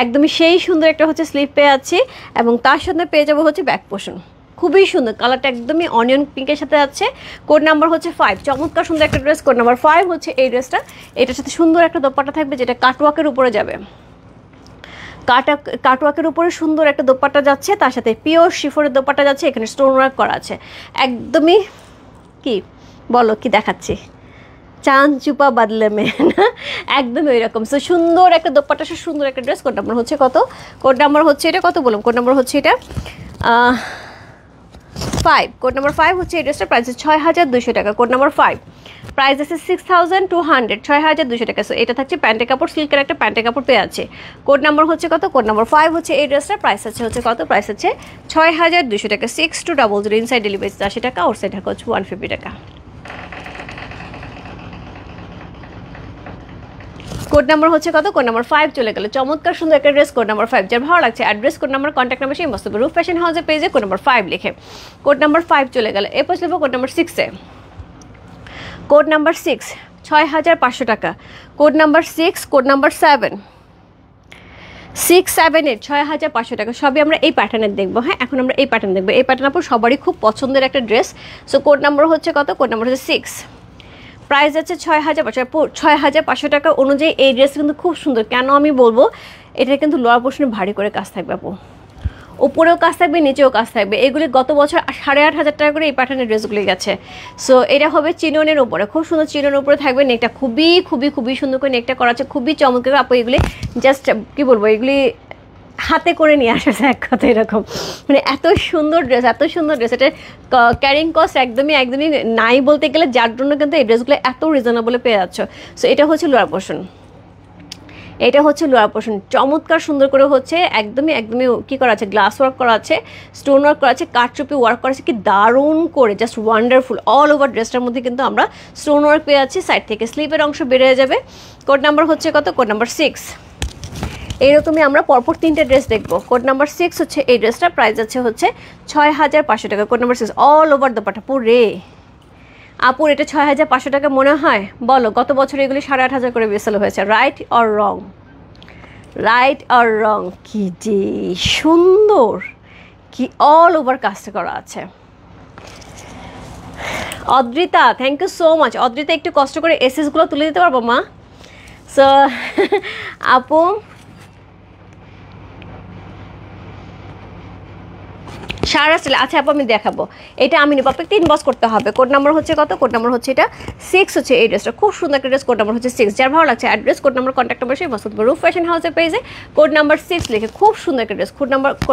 একদমই সেই সুন্দর একটা হচ্ছে স্লিভ পেয়ে যাচ্ছি এবং তার সাথে পেয়ে যাবো হচ্ছে ব্যাক পোর্শন, খুবই সুন্দর কালারটা, একদমই অনিয়ন পিঙ্কের সাথে আছে। কোড নাম্বার হচ্ছে 5, চমৎকার সুন্দর একটা ড্রেস। কোড নাম্বার 5 হচ্ছে এই ড্রেসটা, এটার সাথে সুন্দর একটা দোপাট্টা থাকবে যেটা কাটওয়ার্কের উপরে যাবে, কাটওয়ার্কের উপরে সুন্দর একটা দোপাট্টা যাচ্ছে, তার সাথে পিওর শিফনের দোপাট্টা যাচ্ছে, এখানে স্টোন ওয়ার্ক করা আছে। একদমই কি বলো, কি দেখাচ্ছি, চাঁদ চুপা বাদলে মে না, একদম এরকম। সো সুন্দর একটা দোপাট্টা, সুন্দর একটা ড্রেস। কোড নাম্বার হচ্ছে কত? কোড নাম্বার হচ্ছে এটা কত বললাম? কোড নাম্বার হচ্ছে এটা 5। কোড নাম্বার 5 হচ্ছে এই ড্রেসটার প্রাইস 6200 টাকা। কোড নাম্বার 5, প্রাইস আছে 6200, 6200 টাকা। সো এটা থাকছে প্যান্টের কাপড়, সিল্কের একটা প্যান্টের কাপড় পেয়ে আছে। কোড নাম্বার হচ্ছে কত? কোড নাম্বার 5 হচ্ছে এই ড্রেসটার প্রাইস হচ্ছে কত? প্রাইস আছে 6200 টাকা। 6200, ইনসাইড ডেলিভারি 80 টাকা, ওর সাইড ঢাকা হচ্ছে 150 টাকা। কোড নাম্বার হচ্ছে কত? কোড নাম্বার 5 চলে গেল, চমৎকার সুন্দর একটা ড্রেস। কোড নাম্বার 5, যার ভালো লাগছে address, code number, contact number সেই মস্ত রূপ ফ্যাশন হাউসের পেজে কোড নাম্বার 5 লিখে কোড নাম্বার 5 চলে গেল। এরপর চলব কোড নাম্বার 6-এ। কোড নাম্বার 6 6500 টাকা। কোড নাম্বার 6, কোড নাম্বার 7, 678 6500 টাকা। সবই আমরা এই প্যাটার্নের দেখবো। হ্যাঁ এখন আমরা এই প্যাটার্ন দেখবো, এই প্যাটার্ন আপনার সবারই খুব পছন্দের একটা ড্রেস। সো কোড নাম্বার হচ্ছে কত? কোড নাম্বার হচ্ছে 6, প্রাইস আছে 6500 টাকা অনুযায়ী। এই ড্রেস কিন্তু খুব সুন্দর, কেন আমি বলবো, এটা কিন্তু লোয়ার পোর্শনে ভারী করে কাজ থাকবে আপু, উপরেও কাজ থাকবে নিচেও কাজ থাকবে। এগুলি গত বছর 8500 টাকা করে এই প্যাটার্নের ড্রেসগুলি গেছে। সো এটা হবে চিননের উপরে, খুব সুন্দর চিননের উপরে থাকবে। নেকটা খুবই খুবই খুবই সুন্দর করে নেকটা করা আছে, খুবই চমৎকার আপু। এগুলি জাস্ট কি বলবো, এগুলি হাতে করে নিয়ে আসে এক কথা, এরকম মানে এত সুন্দর ড্রেস, এত সুন্দর ড্রেস। এটা ক্যারিং কস্ট একদমই নাই বলতে গেলে, যার জন্য কিন্তু এই ড্রেসগুলো এত রিজনেবলে পেয়ে যাচ্ছ। সো এটা হচ্ছে লোয়ার পোর্শন, এটা হচ্ছে লোয়ার পোর্শন, চমৎকার সুন্দর করে হচ্ছে একদমই কি করা আছে, গ্লাস ওয়ার্ক করা আছে, স্টোন ওয়ার্ক করা আছে, কাঠচুপি ওয়ার্ক করা আছে, কি দারুণ করে, জাস্ট ওয়ান্ডারফুল। অল ওভার ড্রেসটার মধ্যে কিন্তু আমরা স্টোন ওয়ার্ক পেয়ে যাচ্ছি, সাইড থেকে স্লিপের অংশ বেড়ে যাবে। কোড নাম্বার হচ্ছে কত? Code number 6। এইরকমই আমরা পরপর 3টে ড্রেস দেখবো। কোড নাম্বার 6 হচ্ছে এই ড্রেসটা, প্রাইস আছে হচ্ছে 6500 টাকা। Code number 6, all over dupatta পুরে আপুর, এটা 6500 টাকা মনে হয়? বলো, গত বছর এগুলি 8500 করে বেসেল হয়েছে, right or wrong? Right or wrong? কি যে সুন্দর, কি অল ওভার কাজটা করা আছে। Adrita, thank you so much. Adrita একটু কষ্ট করে এসএসগুলো তুলে দিতে পারবো মা? সো আপু সারা স্টাইল। আচ্ছা আপু আমি দেখাবো, এটা আমি নিব, আপনাকে 3 বক্স করতে হবে। কোড নাম্বার হচ্ছে কত? কোড নাম্বার হচ্ছে এটা 6 হচ্ছে এই ড্রেসটা, খুব সুন্দর একটা ড্রেস। কোড নাম্বার হচ্ছে 6, যার ভালো লাগছে address, code number, contact number সেই বক্স করতে পারবে। রূপ ফ্যাশন হাউসের পেজে কোড নাম্বার 6 লিখে, খুব সুন্দর একটা ড্রেস। কোড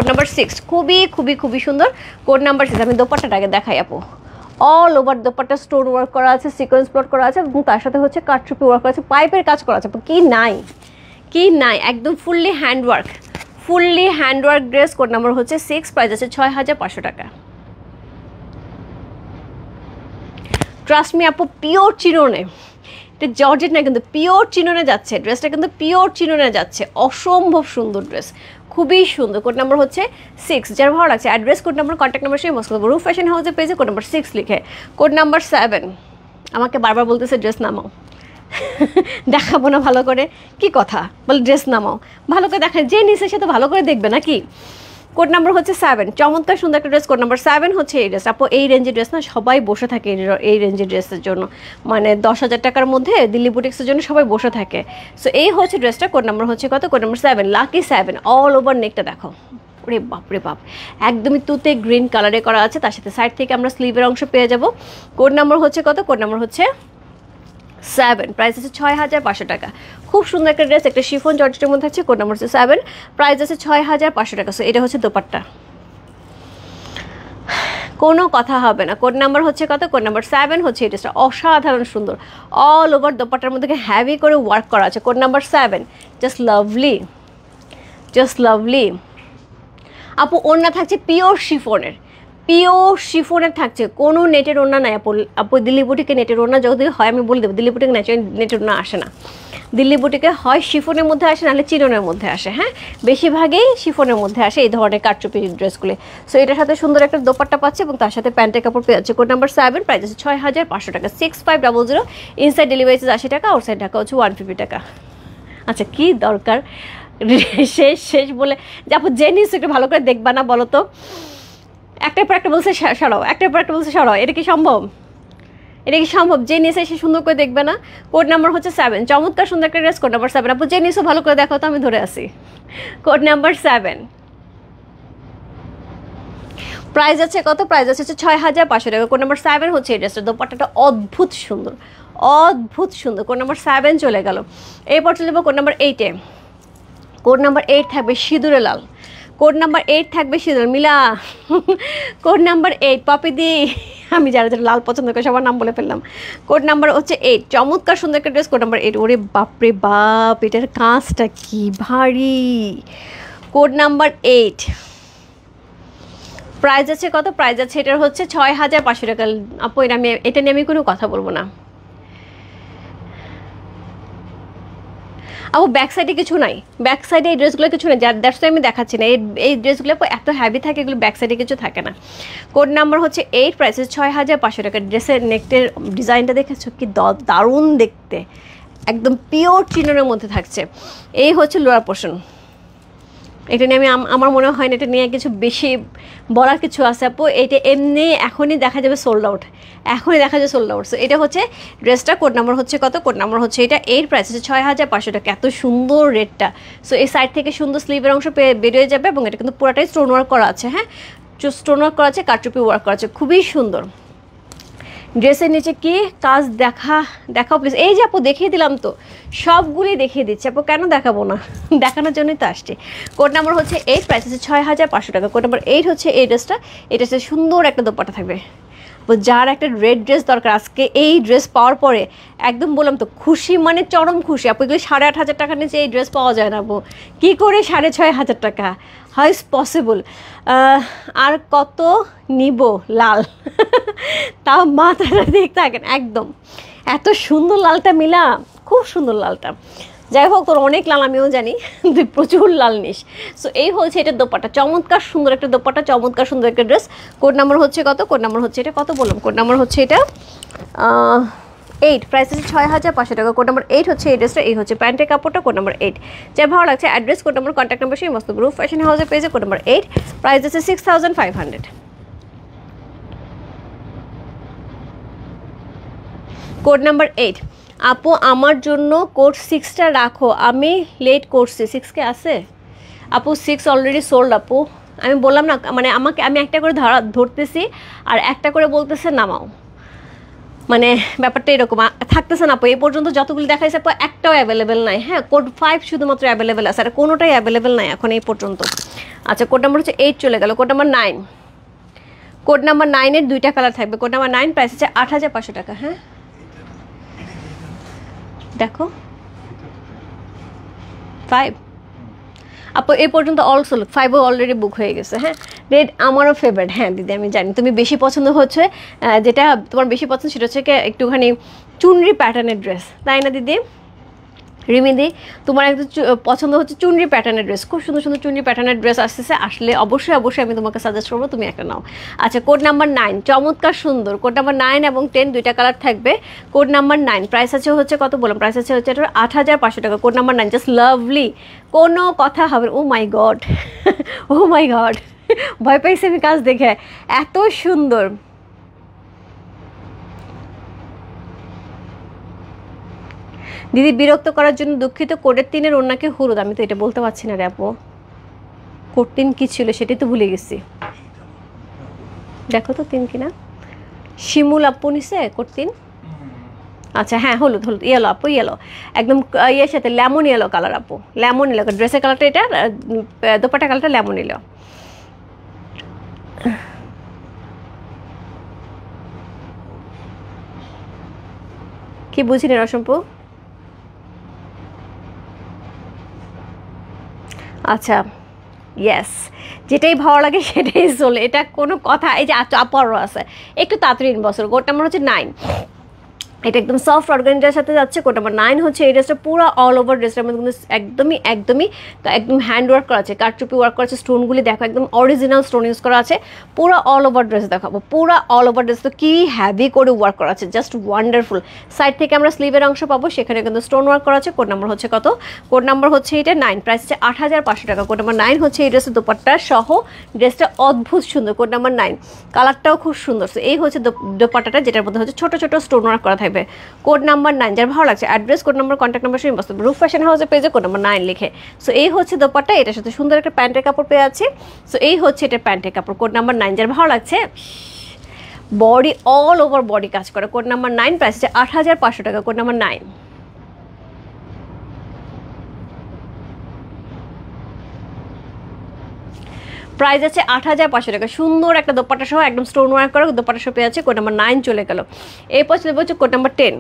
নাম্বার 6 খুবই সুন্দর। Code number 6। আমি দোপাট্টাটা আগে দেখাই আপু। All over dupatta stone work করা আছে, সিকোয়েন্স প্লট করা আছে এবং তার সাথে হচ্ছে কাটচুপি ওয়ার্ক করা আছে, পাইপের কাজ করা আছে। কি নাই একদম fully handwork dress. Code number হচ্ছে 6, প্রাইস আছে 6500 টাকা। ট্রাস্ট মি আপু, পিওর চিনোনে, এটা জর্জেট না কিন্তু পিওর চিনোনে যাচ্ছে ড্রেসটা, কিন্তু পিওর চিনোনে যাচ্ছে। অসম্ভব সুন্দর ড্রেস, খুবই সুন্দর। কোড নাম্বার হচ্ছে 6, যার ভালো লাগছে address, code number, contact number সেই মস্কো রূপ ফ্যাশন হাউসের পেজে কোড নাম্বার 6 লিখে। কোড নাম্বার 7, আমাকে বারবার বলতেছে ড্রেস নামাও, দেখাবো না ভালো করে, কি কথা বল, ড্রেস নামাও, ভালো করে দেখা, যে নিচে সে তো ভালো করে দেখবে নাকি। কোড নাম্বার হচ্ছে 7, চমৎকার সুন্দর একটা ড্রেস। কোড নাম্বার 7 হচ্ছে এই ড্রেস। আপু এই রেঞ্জের ড্রেস না সবাই বসে থাকে, এই রেঞ্জের ড্রেসের জন্য, মানে 10,000 টাকার মধ্যে দিল্লি বুটিক্সের জন্য সবাই বসে থাকে। সো এই হচ্ছে ড্রেসটা। কোড নাম্বার হচ্ছে কত? Code number 7, lucky 7। All over নেকটা দেখো, ওরে বাপ, একদমই তুতে গ্রিন কালারে করা আছে, তার সাথে সাইড থেকে আমরা স্লিভের অংশ পেয়ে যাব। কোড নাম্বার হচ্ছে কত? কোড নাম্বার হচ্ছে 7, প্রাইস আছে 6500 টাকা। খুব সুন্দর একটা ড্রেস, একটা শিফন জর্জেটের মধ্যে আছে। কোড নাম্বার হচ্ছে 7, প্রাইস আছে 6500 টাকা। সো এটা হচ্ছে দোপাট্টা, কোনো কথা হবে না। কোড নাম্বার হচ্ছে কত? কোড নাম্বার 7 হচ্ছে এই ড্রেসটা, অসাধারণ সুন্দর। অল ওভার দোপাট্টার মধ্যে হ্যাভি করে ওয়ার্ক করা আছে। Code number 7, just lovely. আপু ওড়না থাকছে পিওর শিফনের থাকছে, কোনো নেটের ওড়না নাই আপু। দিল্লি বুটিকে নেটের ওড়না যদি হয় আমি বলে দেবো, দিল্লি বুটিকে নেটের ওড়না আসে না। দিল্লি বুটিকে হয় শিফনের মধ্যে আসে, নাহলে চিরনের মধ্যে আসে। হ্যাঁ, বেশিরভাগই শিফনের মধ্যে আসে এই ধরনের কাটচুপি ড্রেসগুলি। সো এটার সাথে সুন্দর একটা দোপাট্টা পাচ্ছে এবং তার সাথে প্যান্টের কাপড় পেয়ে যাচ্ছে। কোড নাম্বার 7, প্রাইস আছে 6500 টাকা। 6500, ইনসাইড ডেলিভারি চার্জ 80 টাকা, আউটসাইড ঢাকা হচ্ছে 150 টাকা। আচ্ছা কি দরকার শেষ বলে যে আপু যে নিউজ একটু ভালো করে দেখবা না বলো তো? একটার পর একটা বলছে সরাও, এটা কি সম্ভব? যে নিয়েছে সে সুন্দর করে দেখবে না? কোড নাম্বার হচ্ছে 7, চমৎকার সুন্দর একটা ড্রেস। কোড নাম্বার 7, আপু যে নিয়েছো ভালো করে দেখো তো, আমি ধরে আসি। কোড নাম্বার 7, প্রাইস আছে কত? প্রাইস আছে 6500 টাকা। কোড নাম্বার 7 হচ্ছে এই ড্রেসটা, দোপাট্টাটা অদ্ভুত সুন্দর। কোড নাম্বার 7 চলে গেল। এরপর চলে যাবো কোড নাম্বার 8-এ। কোড নাম্বার 8 থাকবে সিঁদুরে লাল। মিলা। কোড নাম্বার 8, পপিদি, আমি যারা লাল পছন্দ করে সবার নাম বলে ফেললাম। কোড নাম্বার হচ্ছে 8, চমৎকার সুন্দর একটা ড্রেস। কোড নাম্বার 8, ওরে বাপরে বাপ, এটার কাজটা কি ভারী। কোড নাম্বার 8, প্রাইস আছে কত? প্রাইস আছে এটার হচ্ছে 6500 টাকা। আপু এটা নিয়ে আমি কোনো কথা বলবো না। আপু ব্যাক সাইডে কিছু নাই, ব্যাক সাইডে এই ড্রেসগুলো কিছু নেই, যার দ্যাটস আমি দেখাচ্ছি না। এই ড্রেসগুলো এত হ্যাভি থাকে, এগুলো ব্যাক সাইডে কিছু থাকে না। কোড নাম্বার হচ্ছে 8, প্রাইস 6500 টাকা। ড্রেসের নেকটের ডিজাইনটা দেখেছো কি দারুণ দেখতে, একদম পিওর চিননের মধ্যে থাকছে। এই হচ্ছে লোয়ার পোর্শন। এটা নিয়ে আমার মনে হয় না এটা নিয়ে কিছু বেশি বলার কিছু আছে আপু। এটা এমনি এখনই দেখা যাবে সোল্ড আউট। সো এটা হচ্ছে ড্রেসটা। কোড নাম্বার হচ্ছে কত? কোড নাম্বার হচ্ছে এটা 8, প্রাইস আছে 6500 টাকা। এত সুন্দর রেটটা। সো এই সাইড থেকে সুন্দর স্লিভের অংশ বেরিয়ে যাবে এবং এটা কিন্তু পুরোটাই স্টোন ওয়ার্ক করা আছে। হ্যাঁ, স্টোন ওয়ার্ক করা আছে, কারচুপি ওয়ার্ক করা আছে, খুবই সুন্দর। ড্রেসের নিচে কি কাজ দেখাও প্লিজ। এই যে আপু দেখিয়ে দিলাম তো, সবগুলি দেখিয়ে দিচ্ছি আপু, কেন দেখাবো না? দেখানোর জন্যই তো আসছে। কোড নাম্বার হচ্ছে 8, প্রাইস আছে 6500 টাকা। কোড নাম্বার 8 হচ্ছে এই ড্রেসটা। এটা হচ্ছে সুন্দর একটা দোপাট্টা থাকবে। যার একটা রেড ড্রেস দরকার, আজকে এই ড্রেস পাওয়ার পরে একদম বললাম তো খুশি, মানে চরম খুশি আপু। এগুলো 8500 টাকার নিচে এই ড্রেস পাওয়া যায় না আপু। কী করে 6500 টাকা? How is possible? আর কত নিব লাল? তাও মাথাটা দেখতে থাকেন, একদম এত সুন্দর লালটা মিলা, খুব সুন্দর লালটা। যাই হোক, তোর অনেক লাল আমিও জানি, তুই প্রচুর লাল নিস। সো এই হচ্ছে এটা দোপাট্টা, চমৎকার সুন্দর একটা দোপাট্টা, চমৎকার সুন্দর একটা ড্রেস। কোড নাম্বার হচ্ছে কত? কোড নাম্বার হচ্ছে এটা কত বললাম? কোড নাম্বার হচ্ছে এটা 8, প্রাইস আছে 6500 টাকা। কোড নাম্বার 8 হচ্ছে এই ড্রেসটা। এই হচ্ছে প্যান্টের কাপড়টা। কোড নাম্বার 8, যার ভালো লাগছে address, code number, contact number সেই মস্ত রূপ ফ্যাশন হাউসের পেজে। কোড নাম্বার 8, প্রাইস আছে 6500। কোড নাম্বার 8, আপু আমার জন্য কোড 6টা রাখো, আমি লেট করছি। 6 কে আছে আপু? 6 অলরেডি সোল্ড আপু, আমি বললাম না, মানে আমি একটা করে ধরতেছি আর একটা করে বলতেছে নামাও, মানে ব্যাপারটা এরকম থাকতেছে না আপু। এই পর্যন্ত যতগুলি দেখাইছে আপু একটাও অ্যাভেলেবেল নাই। হ্যাঁ, কোড 5 শুধুমাত্র অ্যাভেলেবেল আছে, আর কোনোটাই অ্যাভেলেবেল নাই এখন এই পর্যন্ত। আচ্ছা, কোড নাম্বার হচ্ছে 8 চলে গেল। কোড নাম্বার 9, কোড নাম্বার 9-এর 2টা কালার থাকবে। কোড নাম্বার 9 প্রাইস হচ্ছে 8500 টাকা। হ্যাঁ দেখো 5 আপু এই পর্যন্ত অলসো 5ও অলরেডি বুক হয়ে গেছে। হ্যাঁ, রেড আমারও ফেভারিট। হ্যাঁ দিদি আমি জানি তুমি বেশি পছন্দ হচ্ছে, যেটা তোমার বেশি পছন্দ সেটা হচ্ছে একটুখানি চুনরি প্যাটার্নের ড্রেস, তাই না দিদি? রিমিদি, তোমার একটু পছন্দ হচ্ছে চুনরি প্যাটার্নের ড্রেস, খুব সুন্দর সুন্দর চুনরি প্যাটার্নের ড্রেস আসতেছে, আসলে অবশ্যই অবশ্যই আমি তোমাকে সাজেস্ট করবো তুমি একটা নাও। আচ্ছা, কোড নাম্বার 9 চমৎকার সুন্দর। কোড নাম্বার 9 এবং 10 2টা কালার থাকবে। কোড নাম্বার 9 প্রাইস আছে হচ্ছে কত বললাম, প্রাইস আছে হচ্ছে এটা 8500 টাকা। কোড নাম্বার 9 জাস্ট লাভলি, কোনো কথা হবে। ও মাই গড, ও মাই গড, ভয় পাইছি আমি কাজ দেখে, এত সুন্দর। দিদি বিরক্ত করার জন্য দুঃখিত, কোডের 3-এর ওড়নাকে হলুদ। আমি তো এটা বলতে পারছি না রে আপু, কোড 3 কি ছিল সেটাই তো ভুলে গেছি। দেখো তো 3 কিনা, শিমুল আপু নিছে কোড 3। আচ্ছা হ্যাঁ, হলুদ হলুদ, ইয়েলো আপু, ইয়েলো একদম ইয়ের সাথে লেমন ইয়েলো কালার আপু, লেমন ইয়েলো ড্রেসের কালারটা, এটা দোপাট্টা কালারটা লেমন ইয়েলো। কি বুঝিনি রসম্পু? আচ্ছা ইয়েস, যেটাই ভালো লাগে সেটাই চলে, এটা কোনো কথা। এই যে আপারও আছে, একটু তাড়াতাড়ি বছর। কোড নাম্বার হচ্ছে 9, এটা একদম সফট অর্গানজার সাথে যাচ্ছে। কোড নাম্বার 9 হচ্ছে এই ড্রেসটা পুরো অল ওভার ড্রেসটার মধ্যে কিন্তু একদম হ্যান্ড ওয়ার্ক করা আছে, কারচুপি ওয়ার্ক করা আছে, স্টোনগুলি দেখো একদম অরিজিনাল স্টোন ইউজ করা আছে। পুরো অল ওভার ড্রেস দেখাবো, পুরো অল ওভার ড্রেস তো কি হ্যাভি করে ওয়ার্ক করা আছে, জাস্ট ওয়ান্ডারফুল। সাইড থেকে আমরা স্লিভের অংশ পাবো, সেখানে কিন্তু স্টোন ওয়ার্ক করা আছে। কোড নাম্বার হচ্ছে কত? কোড নাম্বার হচ্ছে এটা 9, প্রাইস হচ্ছে 8500 টাকা। কোড নাম্বার 9 হচ্ছে এই ড্রেসের দোপাট্টা সহ, ড্রেসটা অদ্ভুত সুন্দর। কোড নাম্বার 9 কালারটাও খুব সুন্দর। এই হচ্ছে দোপাট্টাটা, যেটার মধ্যে হচ্ছে ছোট ছোট স্টোন ওয়ার্ক করা থাকবে। কোড নাম্বার 9 যার ভালো লাগছে, address, code number, contact number সব বাস্তব রূপ ফ্যাশন হাউসের পেজে কোড নাম্বার 9 লিখে। সো এই হচ্ছে দোপাট্টা, এটার সাথে সুন্দর একটা প্যান্টের কাপড় পেয়ে আছে। সো এই হচ্ছে এটা প্যান্টের কাপড়। কোড নাম্বার 9 যার ভালো লাগছে, বডি অল ওভার বডি কাজ করে। কোড নাম্বার 9 প্রাইস হচ্ছে 8500 টাকা। কোড নাম্বার 9 প্রাইস আছে 8500 টাকা। সুন্দর একটা দোপাট্টা সহ একদম স্টোন ওয়ার্ক করা দোপাট্টা সহ পেয়ে আছে। কোড নাম্বার 9 চলে গেল। এরপর চলে বলছে কোড নাম্বার 10।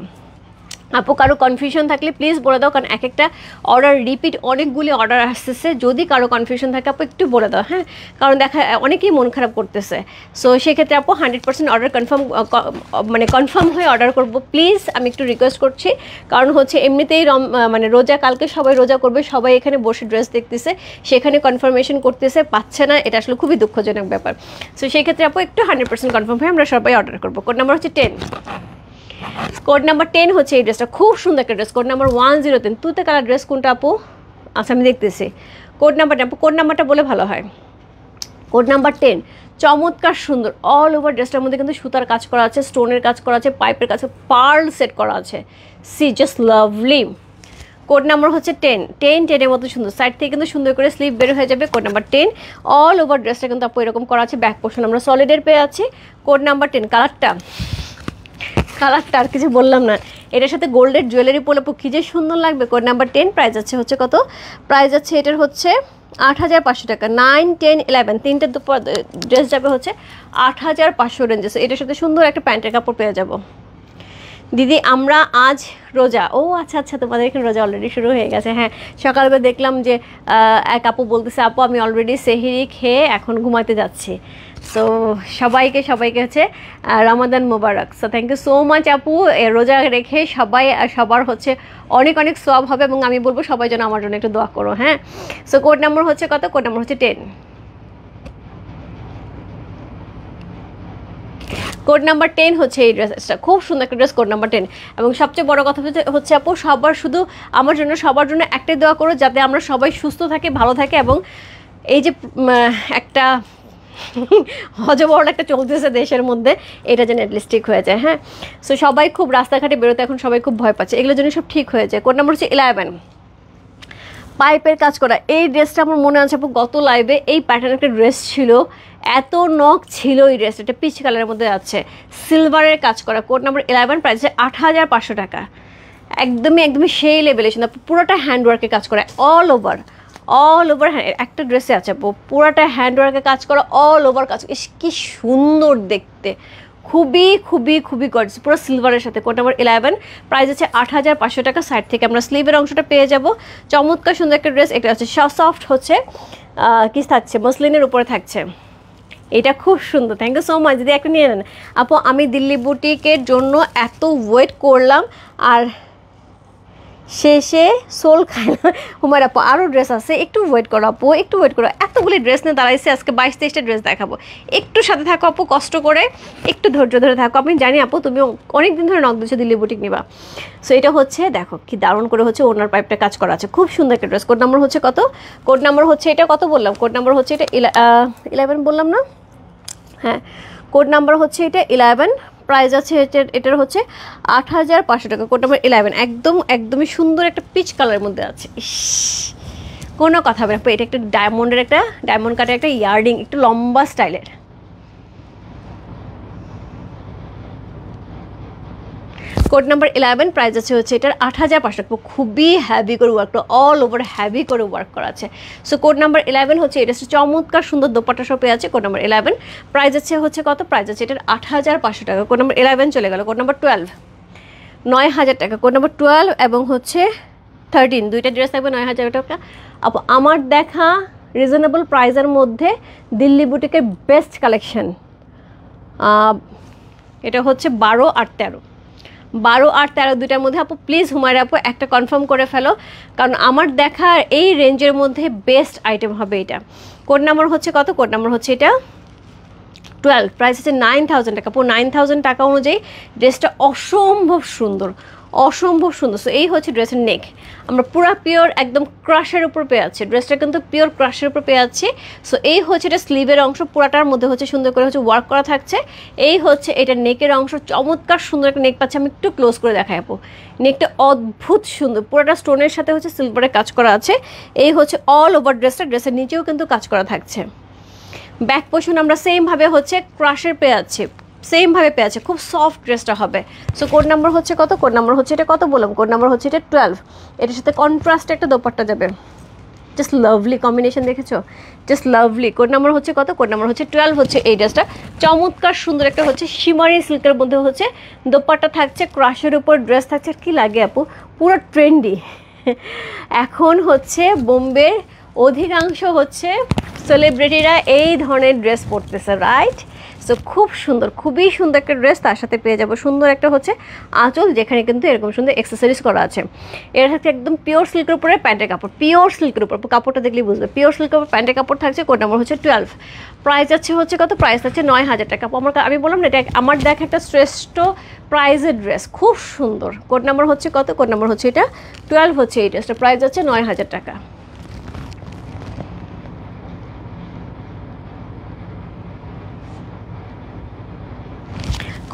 আপু কারো কনফিউশন থাকলে প্লিজ বলে দাও, কারণ এক একটা অর্ডার রিপিট, অনেকগুলি অর্ডার আসতেছে। যদি কারো কনফিউশন থাকে আপু একটু বলে দাও। হ্যাঁ, কারণ দেখা অনেকেই মন খারাপ করতেছে। সো সেক্ষেত্রে আপু 100% অর্ডার কনফার্ম হয়ে অর্ডার করবো প্লিজ, আমি একটু রিকোয়েস্ট করছি। কারণ হচ্ছে এমনিতেই রোজা, কালকে সবাই রোজা করবে, সবাই এখানে বসে ড্রেস দেখতেছে, সেখানে কনফার্মেশন করতেছে, পাচ্ছে না, এটা আসলে খুবই দুঃখজনক ব্যাপার। সো সেই ক্ষেত্রে আপু একটু 100% কনফার্ম হয়ে আমরা সবাই অর্ডার করবো। কোড নাম্বার হচ্ছে 10। কোড নাম্বার 10 হচ্ছে এই ড্রেসটা, খুব সুন্দর একটা ড্রেস। কোড নাম্বার 1010 তুতে কালার ড্রেস কোনটা আপু? আচ্ছা আমি দেখতেছি কোড নাম্বারটা, আপু কোড নাম্বারটা বলে ভালো হয়। কোড নাম্বার 10 চমৎকার সুন্দর, অল ওভার ড্রেসটার মধ্যে কিন্তু সুতার কাজ করা আছে, স্টোনের কাজ করা আছে, পাইপের কাছে পার্ল সেট করা আছে। See just lovely. Code number হচ্ছে 10-10-10-এর মতো সুন্দর, সাইড থেকে কিন্তু সুন্দর করে স্লিভ বের হয়ে যাবে। কোড নাম্বার 10 অল ওভার ড্রেসটা কিন্তু আপু এরকম করা আছে, ব্যাক পোর্শন আমরা সলিডের পেয়ে আছি। কোড নাম্বার 10 কালারটা আর কিছু বললাম না, এটার সাথে গোল্ডের জুয়েলারি পরলে কি যে সুন্দর লাগবে। কোড নাম্বার 10 প্রাইস আছে হচ্ছে কত? প্রাইস আছে এটার হচ্ছে 8500 টাকা। 9, 10, 11 তিনটে ড্রেস যাবে হচ্ছে 8500 রেঞ্জে। এটার সাথে সুন্দর একটা প্যান্টের কাপড় পেয়ে যাব। দিদি আমরা আজ রোজা। ও আচ্ছা আচ্ছা, তোমাদের এখানে রোজা অলরেডি শুরু হয়ে গেছে। হ্যাঁ, সকালবেলা দেখলাম যে এক আপু বলতেছে আপু আমি অলরেডি সেহরি খেয়ে এখন ঘুমাতে যাচ্ছি। সো সবাইকে হচ্ছে রমাদান মোবারক। So thank you so much আপু, রোজা রেখে সবার হচ্ছে অনেক অনেক সওয়াব হবে, এবং আমি বলবো সবাই যেন আমার জন্য একটু দোয়া করো। হ্যাঁ, সো কোড নাম্বার হচ্ছে কত? কোড নাম্বার হচ্ছে 10। কোড নাম্বার 10 হচ্ছে এই ড্রেসটা, খুব সুন্দর একটা ড্রেস। কোড নাম্বার 10 এবং সবচেয়ে বড় কথা হচ্ছে আপু সবার জন্য একটাই দোয়া করো, যাতে আমরা সবাই সুস্থ থাকি, ভালো থাকে, এবং এই যে একটা হজবরল একটা চলতেছে দেশের মধ্যে, এটা যেন অ্যাটলিস্ট ঠিক হয়ে যায়। হ্যাঁ, সো সবাই খুব রাস্তাঘাটে বেরোতে এখন সবাই খুব ভয় পাচ্ছে, এগুলোর জন্য সব ঠিক হয়ে যায়। কোড নাম্বার হচ্ছে 11। পাইপের কাজ করা এই ড্রেসটা আমার মনে আছে আপু গত লাইভে এই প্যাটার্নের একটা ড্রেস ছিল, এত নখ ছিল এই ড্রেসটা, এটা পিচ কালারের মধ্যে আছে, সিলভারের কাজ করা, কোড নাম্বার 11, প্রাইস 8,500 টাকা। একদমই সেই লেভেলে সুন্দর, পুরোটা হ্যান্ডওয়ার্কে কাজ করা, অল ওভার একটা ড্রেসে আছে পুরোটা হ্যান্ডওয়ার্কে কাজ করা, অল ওভার কাজ, কি সুন্দর দেখতে, খুবই গর্জিয়াস, পুরো সিলভারের সাথে। কোড নাম্বার 11, প্রাইস আছে 8,500 টাকা। সাইড থেকে আমরা স্লিভের অংশটা পেয়ে যাব, চমৎকার সুন্দর একটা ড্রেস। এটা হচ্ছে সফট, হচ্ছে কি থাকছে, মসলিনের উপরে থাকছে, এটা খুব সুন্দর। থ্যাংক ইউ সো মাচ, যদি একটা নিয়ে নেন আপু। আমি দিল্লি বুটিকের জন্য এত ওয়েট করলাম আর শেষে সোল খাইলাম। হুমায়রা আপু আরও ড্রেস আছে, একটু ওয়েট করো আপু, একটু ওয়েট করো। এতগুলি ড্রেস নিয়ে দাঁড়াইছে, আজকে 22-23টা ড্রেস দেখাবো, একটু সাথে থাকো আপু, কষ্ট করে একটু ধৈর্য ধরে থাকো। আমি জানি আপু তুমি অনেক দিন ধরে নক দিচ্ছ দিল্লি বুটিক নিবা। সো এটা হচ্ছে দেখো কি দারুণ করে হচ্ছে ওনার পাইপটা কাজ করা আছে, খুব সুন্দর একটা ড্রেস। কোড নাম্বার হচ্ছে কত? কোড নাম্বার হচ্ছে এটা কত বললাম? কোড নাম্বার হচ্ছে এটা 11 বললাম না? হ্যাঁ, কোড নাম্বার হচ্ছে এটা 11, প্রাইস আছে এটার হচ্ছে 8,500 টাকা। কোড নাম্বার 11, একদমই সুন্দর একটা পিচ কালারের মধ্যে আছে। কোনো কথা হবে না, এটা একটা ডায়মন্ড কাটের একটা ইয়ার্ডিং, একটু লম্বা স্টাইলের। কোড নাম্বার 11, প্রাইস আছে হচ্ছে এটার 8,500 টাকা। খুবই হ্যাভি করে ওয়ার্ক করা, অল ওভার হ্যাভি করে ওয়ার্ক করা আছে। সো কোড নাম্বার 11 হচ্ছে এটা, চমৎকার সুন্দর দোপাট্টা সহ পেয়ে আছে। কোড নাম্বার 11, প্রাইস আছে হচ্ছে কত? প্রাইস আছে এটার 8,500 টাকা। কোড নাম্বার 11 চলে গেল। কোড নাম্বার 12, 9,000 টাকা। কোড নাম্বার 12 এবং হচ্ছে 13, দুইটা ড্রেস থাকবে 9,000 টাকা। আপু আমার দেখা রিজনেবল প্রাইসের মধ্যে দিল্লি বুটিকের বেস্ট কালেকশন, এটা হচ্ছে 12 আর 13 দুইটার মধ্যে। আপু প্লিজ হুমায়রা আপু একটা কনফার্ম করে ফেলো, কারণ আমার দেখা এই রেঞ্জের মধ্যে বেস্ট আইটেম হবে এটা। কোড নাম্বার হচ্ছে কত? কোড নাম্বার হচ্ছে এটা 12, প্রাইস হচ্ছে 9,000 টাকা। আপু 9,000 টাকা অনুযায়ী ড্রেসটা অসম্ভব সুন্দর। সো এই হচ্ছে ড্রেসের নেক, আমরা পুরো পিওর একদম ক্রাশের উপর পেয়ে আছি, ড্রেসটা কিন্তু পিওর ক্রাশের উপর পেয়ে আছি। সো এই হচ্ছে এটা স্লিভের অংশ, পুরাটার মধ্যে হচ্ছে সুন্দর করে হচ্ছে ওয়ার্ক করা থাকছে। এই হচ্ছে এটা নেকের অংশ, চমৎকার সুন্দর একটা নেক পাচ্ছে। আমি একটু ক্লোজ করে দেখাই আপু, নেকটা অদ্ভুত সুন্দর, পুরোটা স্টোনের সাথে হচ্ছে সিলভারের কাজ করা আছে। এই হচ্ছে অল ওভার ড্রেসের নিচেও কিন্তু কাজ করা থাকছে। ব্যাক পোর্শন আমরা সেমভাবে হচ্ছে ক্রাশের পেয়ে আছি, খুব সফট ড্রেসটা হবে। সো কোড নাম্বার হচ্ছে কত? কোড নাম্বার হচ্ছে এটা কত বললাম? কোড নাম্বার হচ্ছে এটা 12, এটার সাথে কন্ট্রাস্ট একটা দোপাট্টা যাবে, জাস্ট লাভলি কম্বিনেশন, দেখেছো? Just lovely. কোড নাম্বার হচ্ছে কত? কোড নাম্বার হচ্ছে 12 হচ্ছে এই ড্রেসটা, চমৎকার সুন্দর একটা হচ্ছে শিমারি সিল্কের মধ্যে হচ্ছে দোপাট্টা থাকছে, ক্রাশের উপর ড্রেস থাকছে। কি লাগে আপু, পুরো ট্রেন্ডি। এখন হচ্ছে বোম্বে অধিকাংশ হচ্ছে সেলিব্রিটিরা এই ধরনের ড্রেস পরতেছে, রাইট? সো খুবই সুন্দর একটা ড্রেস, তার সাথে পেয়ে যাবো সুন্দর একটা হচ্ছে আঁচল, যেখানে কিন্তু এরকম সুন্দর অ্যাক্সেসরিজ করা আছে। এটা থাকছে একদম পিওর সিল্কের উপরে প্যান্টের কাপড়, কাপড়টা দেখলেই বুঝবে, পিওর সিল্কের উপর প্যান্টের কাপড় থাকছে। কোড নাম্বার হচ্ছে 12, প্রাইস হচ্ছে কত? প্রাইস আছে 9,000 টাকা। আমি বললাম না, এটা আমার দেখা একটা শ্রেষ্ঠ প্রাইজের ড্রেস, খুব সুন্দর। কোড নাম্বার হচ্ছে কত? কোড নাম্বার হচ্ছে এটা 12 হচ্ছে এই ড্রেসটা, প্রাইস আছে 9,000 টাকা।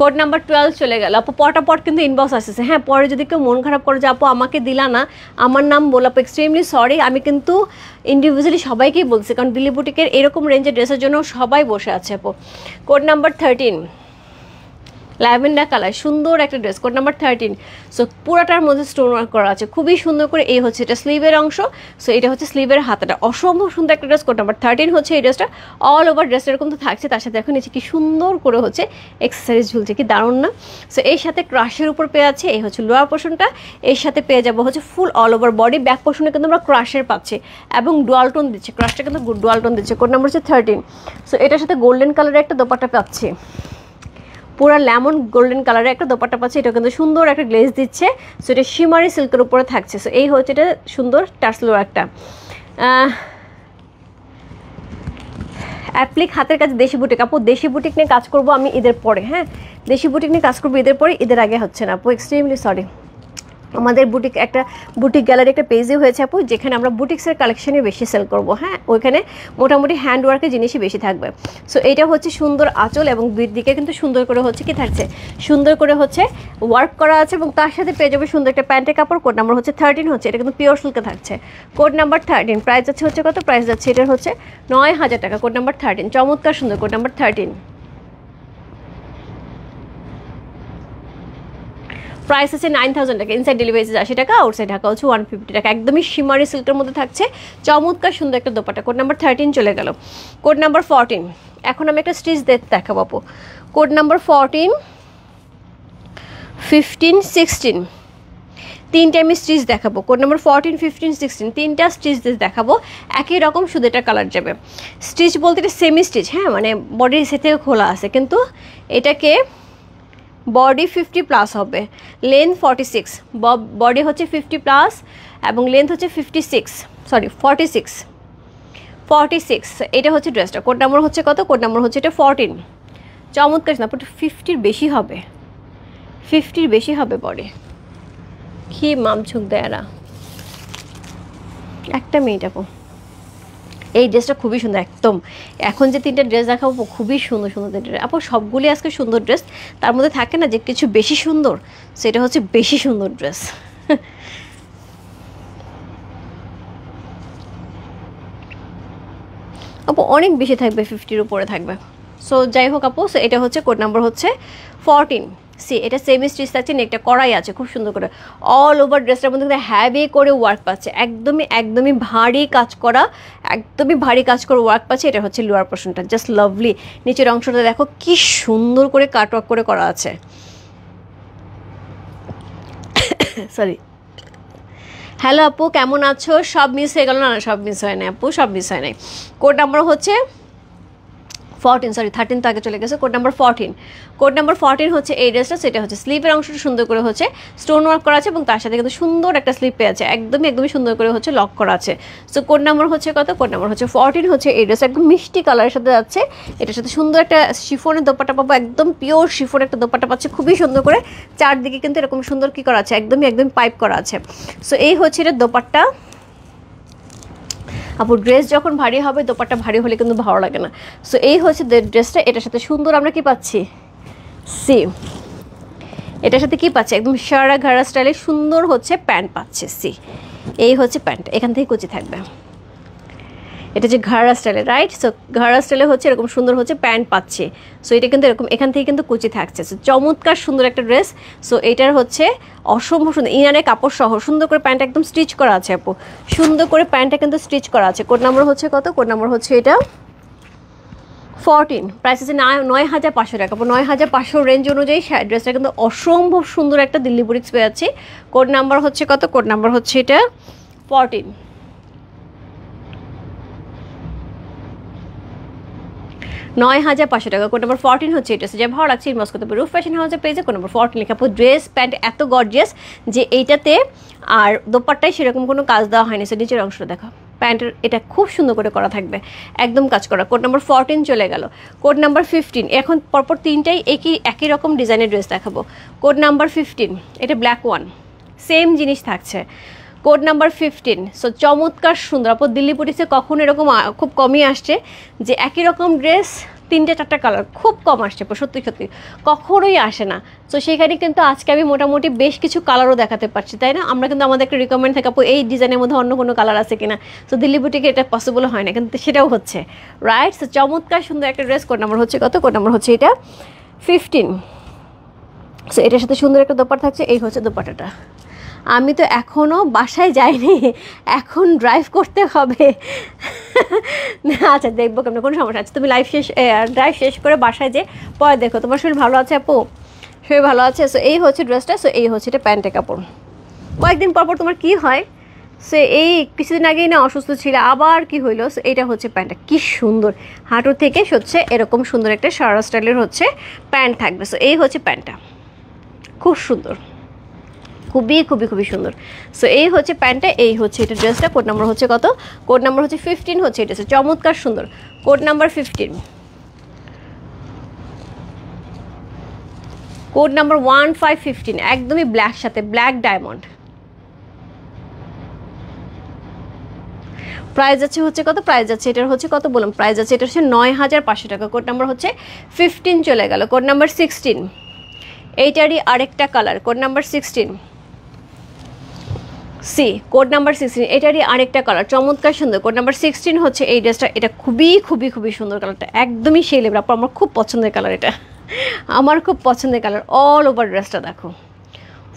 কোড নাম্বার 12 চলে গেল। আপু পটাপট কিন্তু ইনবক্স আসতেছে। হ্যাঁ, পরে যদি কেউ মন খারাপ করে যে আপু আমাকে দিলা না, আমার নাম বল, আপু এক্সট্রিমলি সরি। আমি কিন্তু ইন্ডিভিজুয়ালি সবাইকেই বলছি, কারণ দিল্লি বুটিকের এরকম রেঞ্জের ড্রেসের জন্য সবাই বসে আছে আপু। কোড নাম্বার 13, ল্যাভেন্ডার কালার, সুন্দর একটা ড্রেস। কোড নাম্বার 13, সো পুরাটার মধ্যে স্টোন ওয়ার্ক করা আছে খুবই সুন্দর করে। এই হচ্ছে এটা স্লিভের অংশ, সো এটা হচ্ছে স্লিভের হাতাটা, অসম্ভব সুন্দর একটা ড্রেস। কোড নাম্বার 13 হচ্ছে এই ড্রেসটা, অল ওভার ড্রেস এরকম তো থাকছে, তার সাথে এখন নিচে কি সুন্দর করে হচ্ছে এক্সেসরিজ ঝুলছে, কি দারুণ না? সো এর সাথে ক্রাশের উপর পেয়ে আছে, এই হচ্ছে লোয়ার পোর্শনটা, এর সাথে পেয়ে যাবো হচ্ছে full all over body. Back পোর্শনে কিন্তু আমরা ক্রাশের পাচ্ছি এবং ডুয়াল টোন দিচ্ছে, ক্রাশটা কিন্তু ডুয়াল টোন দিচ্ছে। কোড নাম্বার হচ্ছে 13, সো এটার সাথে গোল্ডেন কালারের একটা দোপাট্টা পাচ্ছি, পুরো লেমন গোল্ডেন কালারের একটা দোপাট্টা পাচ্ছে, এটা কিন্তু সুন্দর একটা গ্লেজ দিচ্ছে। সো এটা শিমারি সিল্কের উপরে থাকছে। সো এই হচ্ছে এটা সুন্দর টার্সেল একটা অ্যাপ্লিক হাতের কাছে দেশি বুটিক। আপু দেশি বুটিক নিয়ে কাজ করবো আমি ঈদের পরে, হ্যাঁ দেশি বুটিক নিয়ে কাজ করবো ঈদের পরে, ঈদের আগে হচ্ছে না আপু, এক্সট্রিমলি সরি। আমাদের বুটিক একটা বুটিক গ্যালারি একটা পেজে হয়েছে আপু, যেখানে আমরা বুটিক্সের কালেকশনই বেশি সেল করব। হ্যাঁ, ওইখানে মোটামুটি হ্যান্ড ওয়ার্কের জিনিসই বেশি থাকবে। সো এটা হচ্ছে সুন্দর আঁচল এবং দুই দিকে কিন্তু সুন্দর করে হচ্ছে কি থাকছে, সুন্দর করে হচ্ছে ওয়ার্ক করা আছে এবং তার সাথে পেয়ে যাবে সুন্দর একটা প্যান্টের কাপড়। কোড নাম্বার হচ্ছে 13 হচ্ছে, এটা কিন্তু পিওর সিল্কে থাকছে। কোড নাম্বার 13, প্রাইস হচ্ছে কত? প্রাইস যাচ্ছে এটার হচ্ছে 9000 টাকা। কোড নাম্বার 13, চমৎকার সুন্দর কোড নাম্বার 13। প্রাইস আছে 9000 টাকা, ইনসাইড ডেলিভারি 80 টাকা, আউটসাইড ঢাকা হচ্ছে 150 টাকা। একদমই শিমারি সিল্কের মধ্যে থাকছে, চমৎকার সুন্দর একটা দোপাট্টা। কোড নাম্বার 13 চলে গেল। কোড নাম্বার 14, এখন আমি একটা স্টিচ দেখাবো আপু। কোড নাম্বার 14, 15, 16, তিনটা আমি স্টিচ দেখাবো। কোড নাম্বার 14, 15, 16 তিনটা স্টিচ দেখাবো, একই রকম, শুধু এটা কালার যাবে। স্টিচ বলতে এটা সেমি স্টিচ, হ্যাঁ, মানে বডির সে থেকে খোলা আছে, কিন্তু এটাকে বডি 50+ হবে, লেন্থ 46, বডি হচ্ছে 50+ এবং লেন্থ হচ্ছে 46। এটা হচ্ছে ড্রেসটা। কোড নাম্বার হচ্ছে কত? কোড নাম্বার হচ্ছে এটা 14। চমৎকার না, 50-র বেশি হবে, 50-র বেশি হবে বডি। কি মামছুক দেয়ারা, একটা মিনিট আপু। এই ড্রেসটা খুবই সুন্দর একদম। এখন যে তিনটা ড্রেস দেখাবো খুবই সুন্দর সুন্দর ড্রেস আপু, সবগুলি আজকে সুন্দর ড্রেস। তার মধ্যে থাকে না যে কিছু বেশি সুন্দর, সেটা হচ্ছে বেশি সুন্দর ড্রেস। আপু অনেক বেশি থাকবে, 50-র উপরে থাকবে। সো যাই হোক আপু, এটা হচ্ছে কোড নাম্বার হচ্ছে 14। সি এটা সেমি স্টিচ থাকছে, নেকটা করাই আছে খুব সুন্দর করে। অল ওভার ড্রেসটার মধ্যে হ্যাভি করে ওয়ার্ক পাচ্ছে, একদমই ভারী কাজ করা, একদমই ভারী কাজ করে ওয়ার্ক পাচ্ছে। এটা হচ্ছে লোয়ার পোর্শনটা, জাস্ট লাভলি। নিচের অংশটা দেখো কি সুন্দর করে কাটওয়ার্ক করে করা আছে। সরি, হ্যালো আপু, কেমন আছো? সব মিস হয়ে গেল? না, সব মিস হয় না আপু, সব মিস হয় নাই। কোড নাম্বার হচ্ছে 14, সরি 13 তো আগে চলে গেছে। কোড নাম্বার 14, কোড নাম্বার 14 হচ্ছে এই ড্রেসটা। সেটা হচ্ছে স্লিপের অংশটা সুন্দর করে হচ্ছে স্টোন ওয়ার্ক করা আছে এবং তার সাথে কিন্তু সুন্দর একটা স্লিপ পেয়ে আছে, একদমই সুন্দর করে হচ্ছে লক করা আছে। সো কোড নাম্বার হচ্ছে কত? কোড নাম্বার হচ্ছে 14 হচ্ছে এই ড্রেস, একদম মিষ্টি কালারের সাথে যাচ্ছে। এটার সাথে সুন্দর একটা শিফনের দোপাট্টা পাবো, একদম পিওর শিফনের একটা দোপাট্টা পাচ্ছে, খুবই সুন্দর করে। চারদিকে কিন্তু এরকম সুন্দর কি করা আছে, একদমই পাইপ করা আছে। সো এই হচ্ছে এটা দোপাট্টা আপু। ড্রেস যখন ভারী হবে, দোপাট্টা ভারী হলে কিন্তু ভালো লাগে না। সো এই হচ্ছে ড্রেসটা, এটার সাথে সুন্দর আমরা কি পাচ্ছি, সি এটার সাথে কি পাচ্ছি, একদম সারা ঘাড়া স্টাইলে সুন্দর হচ্ছে প্যান্ট পাচ্ছে। সি এই হচ্ছে প্যান্ট, এখান থেকে কুচি থাকবে। এটা যে ঘাড়া স্টাইলে, রাইট? সো ঘাড়া স্টাইলে হচ্ছে এরকম সুন্দর হচ্ছে প্যান্ট পাচ্ছে। সো এটা কিন্তু এরকম এখান থেকে কিন্তু কুচি থাকছে। সো চমৎকার সুন্দর একটা ড্রেস। সো এটার হচ্ছে অসম্ভব সুন্দর, ইনারে কাপড় সহ সুন্দর করে প্যান্ট একদম স্টিচ করা আছে আপু, সুন্দর করে প্যান্টটা কিন্তু স্টিচ করা আছে। কোড নাম্বার হচ্ছে কত? কোড নাম্বার হচ্ছে এটা 14, প্রাইস আছে 9500 টাকা। 9500 রেঞ্জ অনুযায়ী ড্রেসটা কিন্তু অসম্ভব সুন্দর একটা দিল্লি বুটিক্স পেয়ে যাচ্ছি। কোড নাম্বার হচ্ছে কত? কোড নাম্বার হচ্ছে এটা 14, 9500 টাকা। কোড নাম্বার 14 হচ্ছে এটা। যা ভালো লাগছে ইনবক্স করতে পারো রূপ ফ্যাশন হাউসের পেজে। কোড নাম্বার 14 লেখা। ড্রেস প্যান্ট এত গর্জিয়াস যে এইটাতে আর দোপাট্টায় সেরকম কোনো কাজ দেওয়া হয়নি। সো নিচের অংশটা দেখো, প্যান্টের এটা খুব সুন্দর করে করা থাকবে, একদম কাজ করা। কোড নাম্বার 14 চলে গেল। কোড নাম্বার 15, এখন পরপর তিনটাই একই রকম ডিজাইনের ড্রেস দেখাবো। কোড নাম্বার 15, এটা ব্ল্যাক ওয়ান, সেম জিনিস থাকছে। কোড নাম্বার 15, সো চমৎকার সুন্দর আপু। দিল্লি বুটিক্সে কখন এরকম খুব কমই আসছে যে একই রকম ড্রেস 3-4টা কালার, খুব কম আসছে সত্যি কখনোই আসে না। সো সেখানে কিন্তু আজকে আমি মোটামুটি বেশ কিছু কালারও দেখাতে পারছি, তাই না? আমরা কিন্তু আমাদের একটা রিকমেন্ড থাকে আপু এই ডিজাইনের মধ্যে অন্য কোনো কালার আছে কিনা। সো দিল্লি বুটিকে এটা পসিবল হয় না, কিন্তু সেটাও হচ্ছে, রাইট? সো চমৎকার সুন্দর একটা ড্রেস। কোড নাম্বার হচ্ছে কত? কোড নাম্বার হচ্ছে এটা 15। সো এটার সাথে সুন্দর একটা দোপাট্টা থাকছে। এই হচ্ছে দোপাট্টাটা। আমি তো এখনও বাসায় যাইনি, এখন ড্রাইভ করতে হবে। আচ্ছা দেখবো কেমন, কোনো সমস্যা আছে? তুমি ড্রাইভ শেষ করে বাসায় যে পরে দেখো। তোমার শরীর ভালো আছে আপু? শরীর ভালো আছে। সো এই হচ্ছে ড্রেসটা। সো এই হচ্ছে এটা প্যান্টের কাপড়। কয়েকদিন পর তোমার কি হয়, সো এই কিছুদিন আগেই না অসুস্থ ছিল, আবার কি হইলো। সো এটা হচ্ছে প্যান্টটা, কি সুন্দর হাঁটু থেকে হচ্ছে এরকম সুন্দর একটা সারা স্টাইলের হচ্ছে প্যান্ট থাকবে। সো এই হচ্ছে প্যান্টটা, খুব সুন্দর, খুবই সুন্দর। সো এই হচ্ছে প্যান্টটা, এই হচ্ছে এটা ড্রেসটা। কোড নাম্বার হচ্ছে কত? কোড নাম্বার হচ্ছে 15 হচ্ছে এটা। চমৎকার সুন্দর কোড নাম্বার 15। কোড নাম্বার 1515, একদমই ব্ল্যাক সাথে ব্ল্যাক ডায়মন্ড, প্রাইস আছে হচ্ছে কত, প্রাইস আছে এটার হচ্ছে কত বললাম, প্রাইস আছে এটা হচ্ছে 9500 টাকা। কোড নাম্বার হচ্ছে 15 চলে গেল। কোড নাম্বার 16, এইটারই আরেকটা colour, code number 16 C, code number 16 এটারই আরেকটা কালার, চমৎকার সুন্দর। কোড নাম্বার 16 হচ্ছে এই ড্রেসটা, এটা খুবই খুবই খুবই সুন্দর কালারটা, একদমই সেই লেভেল। আমার খুব পছন্দের কালার এটা, আমার খুব পছন্দের কালার। অল ওভার ড্রেসটা দেখো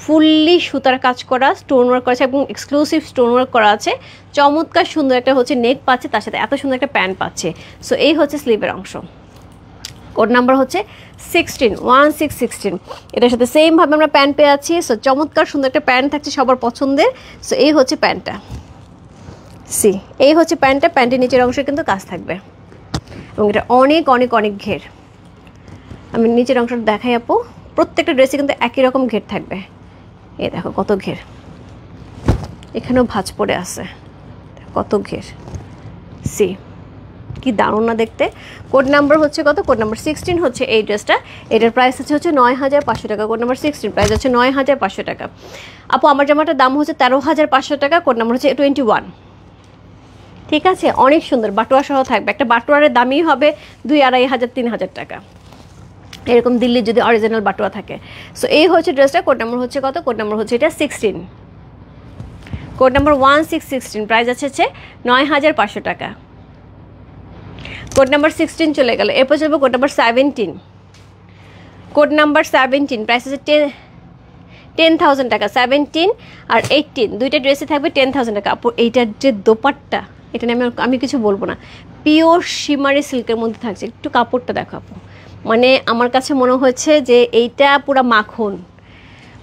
ফুললি সুতার কাজ করা, স্টোন ওয়ার্ক করা আছে এবং এক্সক্লুসিভ স্টোন ওয়ার্ক করা আছে। চমৎকার সুন্দর একটা হচ্ছে নেক পাচ্ছে, তার সাথে এত সুন্দর একটা প্যান্ট পাচ্ছে। সো এই হচ্ছে স্লিভের অংশ। কোড নাম্বার হচ্ছে 16, 1616। এটার সাথে সেমভাবে আমরা প্যান্ট পেয়ে আছি। সো চমৎকার সুন্দর একটা প্যান্ট থাকছে সবার পছন্দের। সো এই হচ্ছে প্যান্টটা, সি এই হচ্ছে প্যান্টটা, প্যান্টের নিচের অংশে কিন্তু কাজ থাকবে এবং এটা অনেক অনেক অনেক ঘের। আমি নিচের অংশটা দেখাই আপু, প্রত্যেকটা ড্রেসে কিন্তু একই রকম ঘের থাকবে। এই দেখো কত ঘের, এখানেও ভাঁজ পড়ে আছে, কত ঘের। সি কি দারুণ না দেখতে। কোড নাম্বার হচ্ছে কত, কোড নাম্বার 16 হচ্ছে এই ড্রেসটা, এটার প্রাইস হচ্ছে 9500 টাকা। কোড নাম্বার 16 প্রাইস হচ্ছে 9500 টাকা। আপু আমার জামাটার দাম হচ্ছে 13500 টাকা। কোড নাম্বার হচ্ছে 21। ঠিক আছে, অনেক সুন্দর, বাটুয়া সহ থাকবে। একটা বাটুয়ারের দামই হবে 2500 3000 টাকা, এরকম দিল্লির যদি অরিজিনাল বাটুয়া থাকে। সো এই হচ্ছে ড্রেসটা। কোড নাম্বার হচ্ছে কত, কোড নাম্বার হচ্ছে এটা 16, কোড নাম্বার 1616 প্রাইস আছে 9500 টাকা। কোড নাম্বার 16 চলে গেল। এরপর চলবো code number 17। Code number 17 price আছে 10,000 টাকা। 17 আর 18 দুইটা ড্রেসে থাকবে 10,000 টাকা। আপু এইটার যে দোপাট্টা, এটা নিয়ে আমি কিছু বলবো না, পিওর শিমারি সিল্কের মধ্যে থাকছে। একটু কাপড়টা দেখো আপু, মানে আমার কাছে মনে হচ্ছে যে এইটা পুরা মাখন,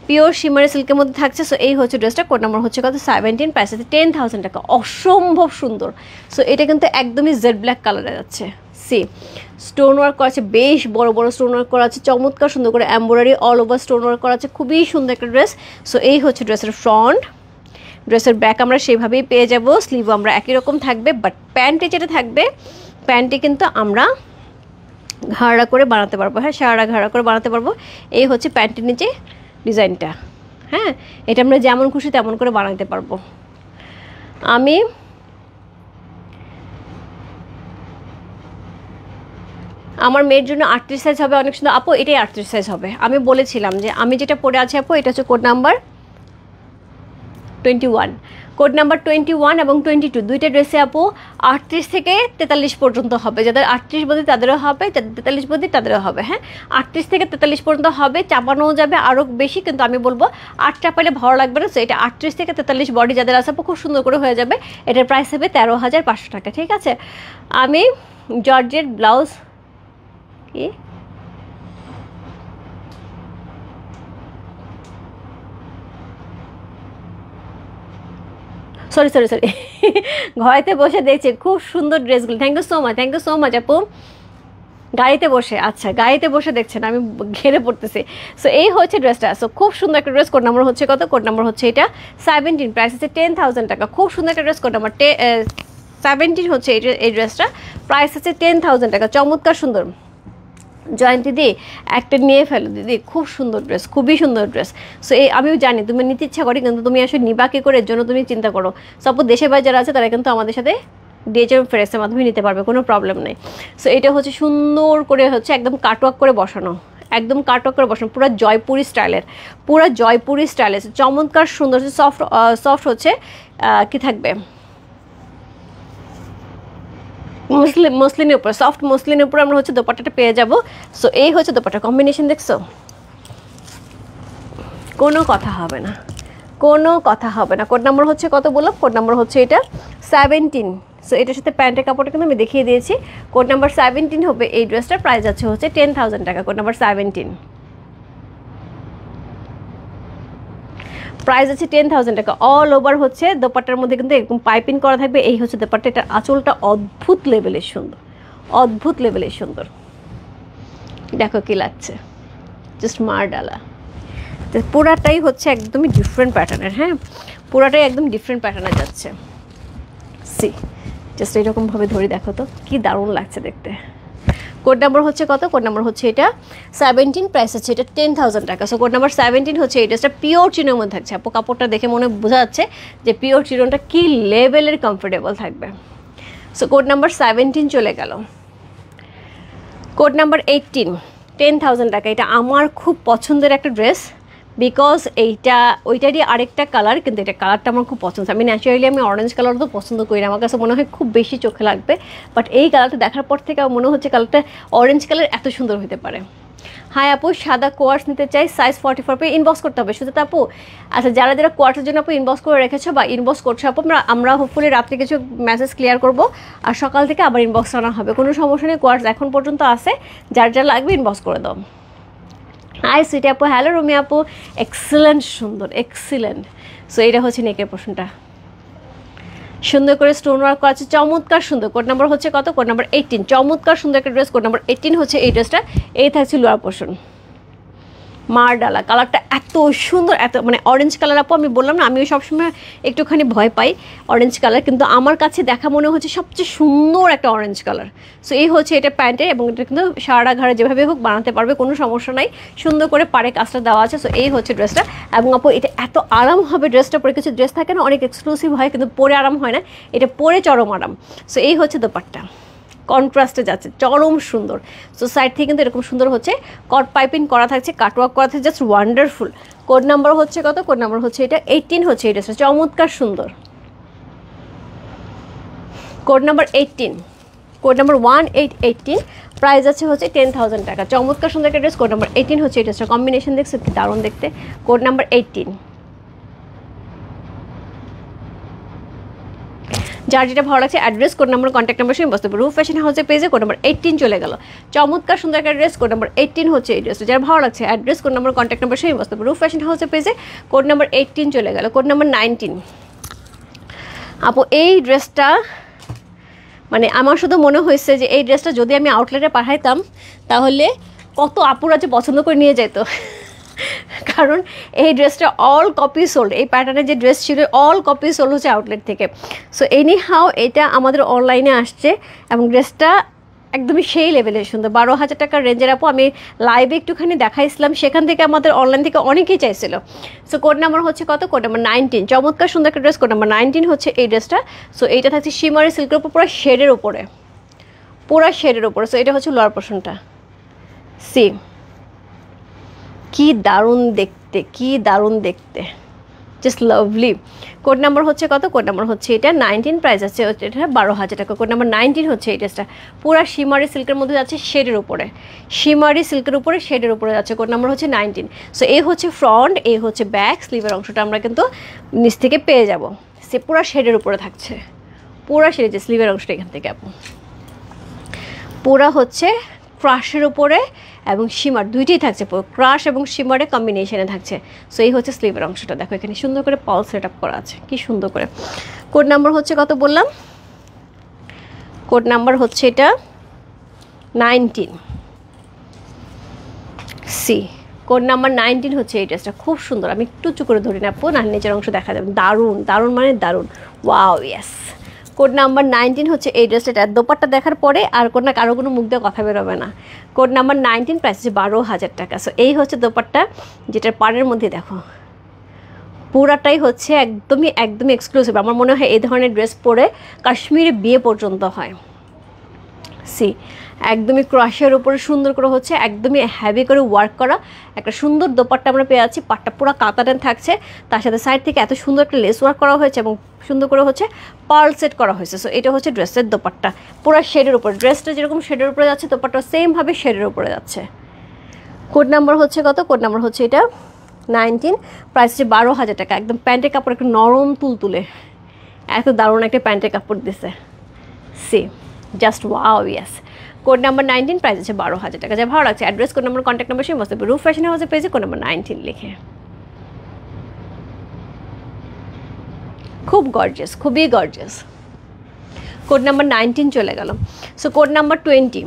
পিওর শিমারি সিল্কের মধ্যে থাকছে। সো এই হচ্ছে ড্রেসটা। কোড নাম্বার হচ্ছে কত, 17, প্রাইস আছে 10,000 টাকা। অসম্ভব সুন্দর। সো এটা কিন্তু একদমই জেড ব্ল্যাক কালারে যাচ্ছে। সি স্টোন ওয়ার্ক করা আছে, বেশ বড় বড় স্টোন ওয়ার্ক করা আছে, চমৎকার সুন্দর করে embroidery all over stone work করা আছে, খুবই সুন্দর একটা ড্রেস। সো এই হচ্ছে ড্রেসের ফ্রন্ট। ড্রেসের ব্যাক আমরা সেইভাবেই পেয়ে যাব, স্লিভ আমরা একই রকম থাকবে, বাট প্যান্টে যেটা থাকবে, প্যান্টে কিন্তু আমরা ঘাড়া করে বানাতে পারবো। হ্যাঁ, সারা ঘাড়া করে বানাতে পারবো। এই হচ্ছে প্যান্টের নিচে ডিজাইনটা। হ্যাঁ, এটা আমরা যেমন খুশি তেমন করে বানাতে পারবো। আমার মেয়ের জন্য 38 সাইজ হবে, অনেক সুন্দর। আপু এটাই 38 সাইজ হবে। আমি বলেছিলাম যে আমি যেটা পরে আছি আপু, এটা হচ্ছে কোড নাম্বার 21। কোড নাম্বার 21 এবং 22 দুইটা ড্রেসে আপু 38 থেকে 43 পর্যন্ত হবে। যাদের 38 বডি তাদেরও হবে, যাদের 43 বডি তাদেরও হবে। হ্যাঁ, 38 থেকে 43 পর্যন্ত হবে, চাপানোও যাবে আরও বেশি, কিন্তু আমি বলবো 8 চাপাইলে ভালো লাগবে না। সো এটা 38 থেকে 43 বডি যাদের আছে আপু, খুব সুন্দর করে হয়ে যাবে। এটার প্রাইস হবে 13,500 টাকা। ঠিক আছে, আমি জর্জেট ব্লাউজ কি সরি ঘরেতে বসে দেখছি খুব সুন্দর ড্রেসগুলো। থ্যাংক ইউ সো মাচ আপু। গাড়িতে বসে, আচ্ছা গাড়িতে বসে দেখছেন, আমি ঘেরে পড়তেছি। সো এই হচ্ছে ড্রেসটা। সো খুব সুন্দর একটা ড্রেস। কোড নাম্বার হচ্ছে কত, কোড নাম্বার হচ্ছে এটা 17, প্রাইস আছে 10,000 টাকা। খুব সুন্দর একটা ড্রেস। কোড নাম্বার 17 হচ্ছে এই ড্রেসটা, প্রাইস আছে 10,000 টাকা। চমৎকার সুন্দর। জয়ন্ত দিদি একটা নিয়ে ফেলো দিদি, খুব সুন্দর ড্রেস, খুবই সুন্দর ড্রেস। সো এই আমিও জানি তুমি নিতে ইচ্ছা করি, কিন্তু তুমি আসলে নিবা কি করে, এর জন্য তুমি চিন্তা করো। সাপোজ দেশের বাইরে যারা আছে তারা কিন্তু আমাদের সাথে ডিএচএম ফ্রেসের মাধ্যমে নিতে পারবে, কোনো প্রবলেম নেই। সো এটা হচ্ছে সুন্দর করে হচ্ছে একদম কাটওয়ার্ক করে বসানো, একদম কাটওয়ার্ক করে বসানো, পুরো জয়পুরি স্টাইলের চমৎকার সুন্দর। সফট হচ্ছে কি থাকবে, মসলিনের উপর, সফট মসলিনের উপর আমরা হচ্ছে দোপাট্টাটা পেয়ে যাব। সো এই হচ্ছে দোপাট্টা কম্বিনেশন, দেখছো, কোনো কথা হবে না। কোড নাম্বার হচ্ছে কত বললাম, কোড নাম্বার হচ্ছে এটা 17। সো এটার সাথে প্যান্টের কাপড়টা কিন্তু আমি দেখিয়ে দিয়েছি। কোড নাম্বার 17 হবে এই ড্রেসটার, প্রাইস আছে হচ্ছে 10,000 টাকা। কোড নাম্বার 17 প্রাইস আছে 10,000 টাকা। অল ওভার হচ্ছে দোপাট্টার মধ্যে কিন্তু এরকম পাইপিং করা থাকবে। এই হচ্ছে দোপাট্টা। এটার আঁচলটা অদ্ভুত লেভেলের সুন্দর, দেখো কি লাগছে, জাস্ট মার ডালা। পুরাটাই হচ্ছে একদমই ডিফারেন্ট প্যাটার্নের। হ্যাঁ, পুরাটাই একদম ডিফারেন্ট প্যাটার্নে যাচ্ছে। সি জাস্ট এইরকমভাবে ধরে দেখো তো কি দারুণ লাগছে দেখতে। কোড নাম্বার হচ্ছে কত? কোড নাম্বার হচ্ছে এটা 17, প্রাইস হচ্ছে এটা 10,000 টাকা। সো কোড নাম্বার 17 হচ্ছে এই ড্রেসটা পিওর চিনোর মধ্যে থাকছে। আপু কাপড়টা দেখে মনে বোঝা যাচ্ছে যে পিওর চিনোটা কী লেভেলের কমফোর্টেবল থাকবে। সো কোড নাম্বার 17 চলে গেল। কোড নাম্বার 18, 10,000 টাকা। এটা আমার খুব পছন্দের একটা ড্রেস, বিকজ এইটা ওইটারই আরেকটা কালার, কিন্তু এটা কালারটা আমার খুব পছন্দ। আমি ন্যাচারালি অরেঞ্জ কালার তো পছন্দ করি না, আমার কাছে মনে হয় খুব বেশি চোখে লাগবে, বাট এই কালারটা দেখার পর থেকে মনে হচ্ছে কালারটা অরেঞ্জ কালার এত সুন্দর হতে পারে। হাই আপু, সাদা কোয়ার্টস নিতে চাই, সাইজ 44 পে ইনবক্স করতে হবে শুধু। আপু আচ্ছা, যারা যারা কোয়ার্টসের জন্য আপু ইনবক্স করে রেখেছো বা ইনবক্স করছো আপু, আমরা হোপফুলি রাত্রে কিছু মেসেজ ক্লিয়ার করবো, আর সকাল থেকে আবার ইনবক্স আনা হবে, কোনো সমস্যা নেই। কোয়ার্টস এখন পর্যন্ত আছে, যার যা লাগবে ইনবক্স করে দাও। হাই সুইটি আপু, হ্যালো রুমি আপু, এক্সিলেন্ট, সুন্দর, এক্সিলেন্ট। সো এটা হচ্ছে নেকের পোর্শনটা, সুন্দর করে স্টোন ওয়ার্ক করা আছে, চমৎকার সুন্দর। কোড নাম্বার হচ্ছে কত? কোড নাম্বার 18, চমৎকার সুন্দর একটা ড্রেস। কোড নাম্বার 18 হচ্ছে এই ড্রেসটা। এই থাকছে লোয়ার পোর্শন, মার ডালা, কালারটা এত সুন্দর, এত মানে অরেঞ্জ কালার আপু। আমি বললাম না, আমিও সবসময় একটুখানি ভয় পাই অরেঞ্জ কালার, কিন্তু আমার কাছে দেখা মনে হচ্ছে সবচেয়ে সুন্দর একটা অরেঞ্জ কালার। সো এই হচ্ছে এটা প্যান্টে, এবং এটা কিন্তু সারা ঘাড়ে যেভাবে হোক বানাতে পারবে, কোনো সমস্যা নাই, সুন্দর করে পাড়ে কাজটা দেওয়া আছে। সো এই হচ্ছে ড্রেসটা, এবং আপু এটা এত আরাম হবে ড্রেসটা পরে। কিছু ড্রেস থাকে না অনেক এক্সক্লুসিভ হয় কিন্তু পরে আরাম হয় না, এটা পরে চরম আরাম। সো এই হচ্ছে দোপাট্টা, কন্ট্রাস্টে যাচ্ছে, চরম সুন্দর। সো সাইড থেকে কিন্তু এরকম সুন্দর হচ্ছে কট পাইপিং করা থাকছে, কাটওয়ার্ক করা থাকছে, জাস্ট ওয়ান্ডারফুল। কোড নাম্বার হচ্ছে কত? কোড নাম্বার হচ্ছে এটা 18 হচ্ছে এই ড্রেসটা, চমৎকার সুন্দর। Code number 18, code number 18, price আছে হচ্ছে 10,000 টাকা। চমৎকার সুন্দর একটা ড্রেস। কোড নাম্বার 18 হচ্ছে এই ড্রেসটা, কম্বিনেশন দেখছে কি দারুণ দেখতে। কোড নাম্বার 18, যার যেটা ভালো লাগছে address, code number, contact number সঙ্গে বসতে পারবে। রূপ ফ্যাশন হাউসের পেজে কোড নাম্বার 18 চলে গেল, চমৎকার সুন্দর একটা ড্রেস। কোড নাম্বার 18 হচ্ছে এই ড্রেসটা, যার ভালো লাগছে address, code number, contact number সঙ্গে বসতে পারবে। রূপ ফ্যাশন হাউসের পেজে কোড নাম্বার 18 চলে গেল। কোড নাম্বার 19 আপু, এই ড্রেসটা মানে আমার শুধু মনে হয়েছে যে এই ড্রেসটা যদি আমি আউটলেটে পাঠাইতাম তাহলে কত আপুরা যে পছন্দ করে নিয়ে যেত, কারণ এই ড্রেসটা অল কপি সোল্ড। এই প্যাটার্নের যে ড্রেস ছিল অল কপি সোল্ড হচ্ছে আউটলেট থেকে। সো এনি হাউ এটা আমাদের অনলাইনে আসছে, এবং ড্রেসটা একদমই সেই লেভেলের সুন্দর। 12,000 টাকার রেঞ্জের আপু, আমি লাইভে একটুখানি দেখাইছিলাম, সেখান থেকে আমাদের অনলাইন থেকে অনেকেই চাইছিল। সো কোড নাম্বার হচ্ছে কত? কোড নাম্বার 19, চমৎকার সুন্দর একটা ড্রেস। কোড নাম্বার 19 হচ্ছে এই ড্রেসটা। সো এইটা থাকছে শিমারি সিল্কের উপর, পুরো শেডের উপরে, পুরো শেডের উপরে। সো এটা হচ্ছে লোয়ার পোর্শনটা, সি কি দারুণ দেখতে, কি দারুণ দেখতে, জাস্ট লাভলি। কোড নাম্বার হচ্ছে কত? কোড নাম্বার হচ্ছে এটা 19, প্রাইস আছে এটা 12,000 টাকা। কোড নাম্বার 19 হচ্ছে এই ড্রেসটা, পুরো শিমারি সিল্কের মধ্যে যাচ্ছে, শেডের উপরে, শিমারি সিল্কের উপরে, শেডের উপরে যাচ্ছে। কোড নাম্বার হচ্ছে 19। সো এই হচ্ছে ফ্রন্ট, এই হচ্ছে ব্যাক, স্লিভের অংশটা আমরা কিন্তু নিচ থেকে পেয়ে যাব। সে পুরো শেডের উপরে থাকছে, পুরো শেডে যে স্লিভের অংশটা এখান থেকে আপু পুরা হচ্ছে ক্রাশের উপরে, এবং শিমার দুইটাই থাকছে, ক্রাশ এবং শিমারে কম্বিনেশনে থাকছে। সো এই হচ্ছে স্লিভের অংশটা, দেখো এখানে সুন্দর করে পল সেট আপ করা আছে, কি সুন্দর করে। কোড নাম্বার হচ্ছে কত বললাম? কোড নাম্বার হচ্ছে এটা 19, সি কোড নাম্বার 19 হচ্ছে এই ড্রেসটা, খুব সুন্দর। আমি একটু উঁচু করে ধরি না আপু, না নিচের অংশ দেখা যাবে, দারুণ দারুণ মানে দারুণ, ওয়াও ইয়েস। কোড নাম্বার 19 হচ্ছে এই ড্রেসটা, দোপাট্টা দেখার পরে আর কারো কোনো মুখ দিয়ে কথা বেরোবে না। কোড নাম্বার 19, প্রাইস হচ্ছে 12,000 টাকা। সো এই হচ্ছে দোপাট্টা, যেটার পাড়ের মধ্যে দেখো পুরাটাই হচ্ছে একদমই একদমই এক্সক্লুসিভ। আমার মনে হয় এই ধরনের ড্রেস পরে কাশ্মীরে বিয়ে পর্যন্ত হয়। সি একদমই ক্রাশের উপরে সুন্দর করে হচ্ছে একদমই হ্যাভি করে ওয়ার্ক করা একটা সুন্দর দোপাট্টা আমরা পেয়ে আছি। পাটটা পুরো কাতারের থাকছে, তার সাথে সাইড থেকে এত সুন্দর একটা লেস ওয়ার্ক করা হয়েছে এবং সুন্দর করে হচ্ছে পার্ল সেট করা হয়েছে। সো এটা হচ্ছে ড্রেসের দোপাট্টা, পুরো শেডের উপরে, ড্রেসটা যেরকম শেডের উপরে যাচ্ছে দোপাট্টা সেমভাবে শেডের উপরে যাচ্ছে। কোড নাম্বার হচ্ছে কত? কোড নাম্বার হচ্ছে এটা 19, প্রাইস হচ্ছে 12,000 টাকা। একদম প্যান্টের কাপড় একটু নরম তুলতুলে, এত দারুণ একটা প্যান্টের কাপড় দিছে। See just wow yes. Code number 19, price আছে 12,000 টাকা। যা ভালো লাগছে address, code number, contact number সে বসতে পারবে। রূপ ফ্যাশন হাউসের পেজে কোড নাম্বার 19 লিখে। খুব গর্জিয়াস, খুবই গর্জিয়াস। কোড নাম্বার 19 চলে গেল। So code number 20,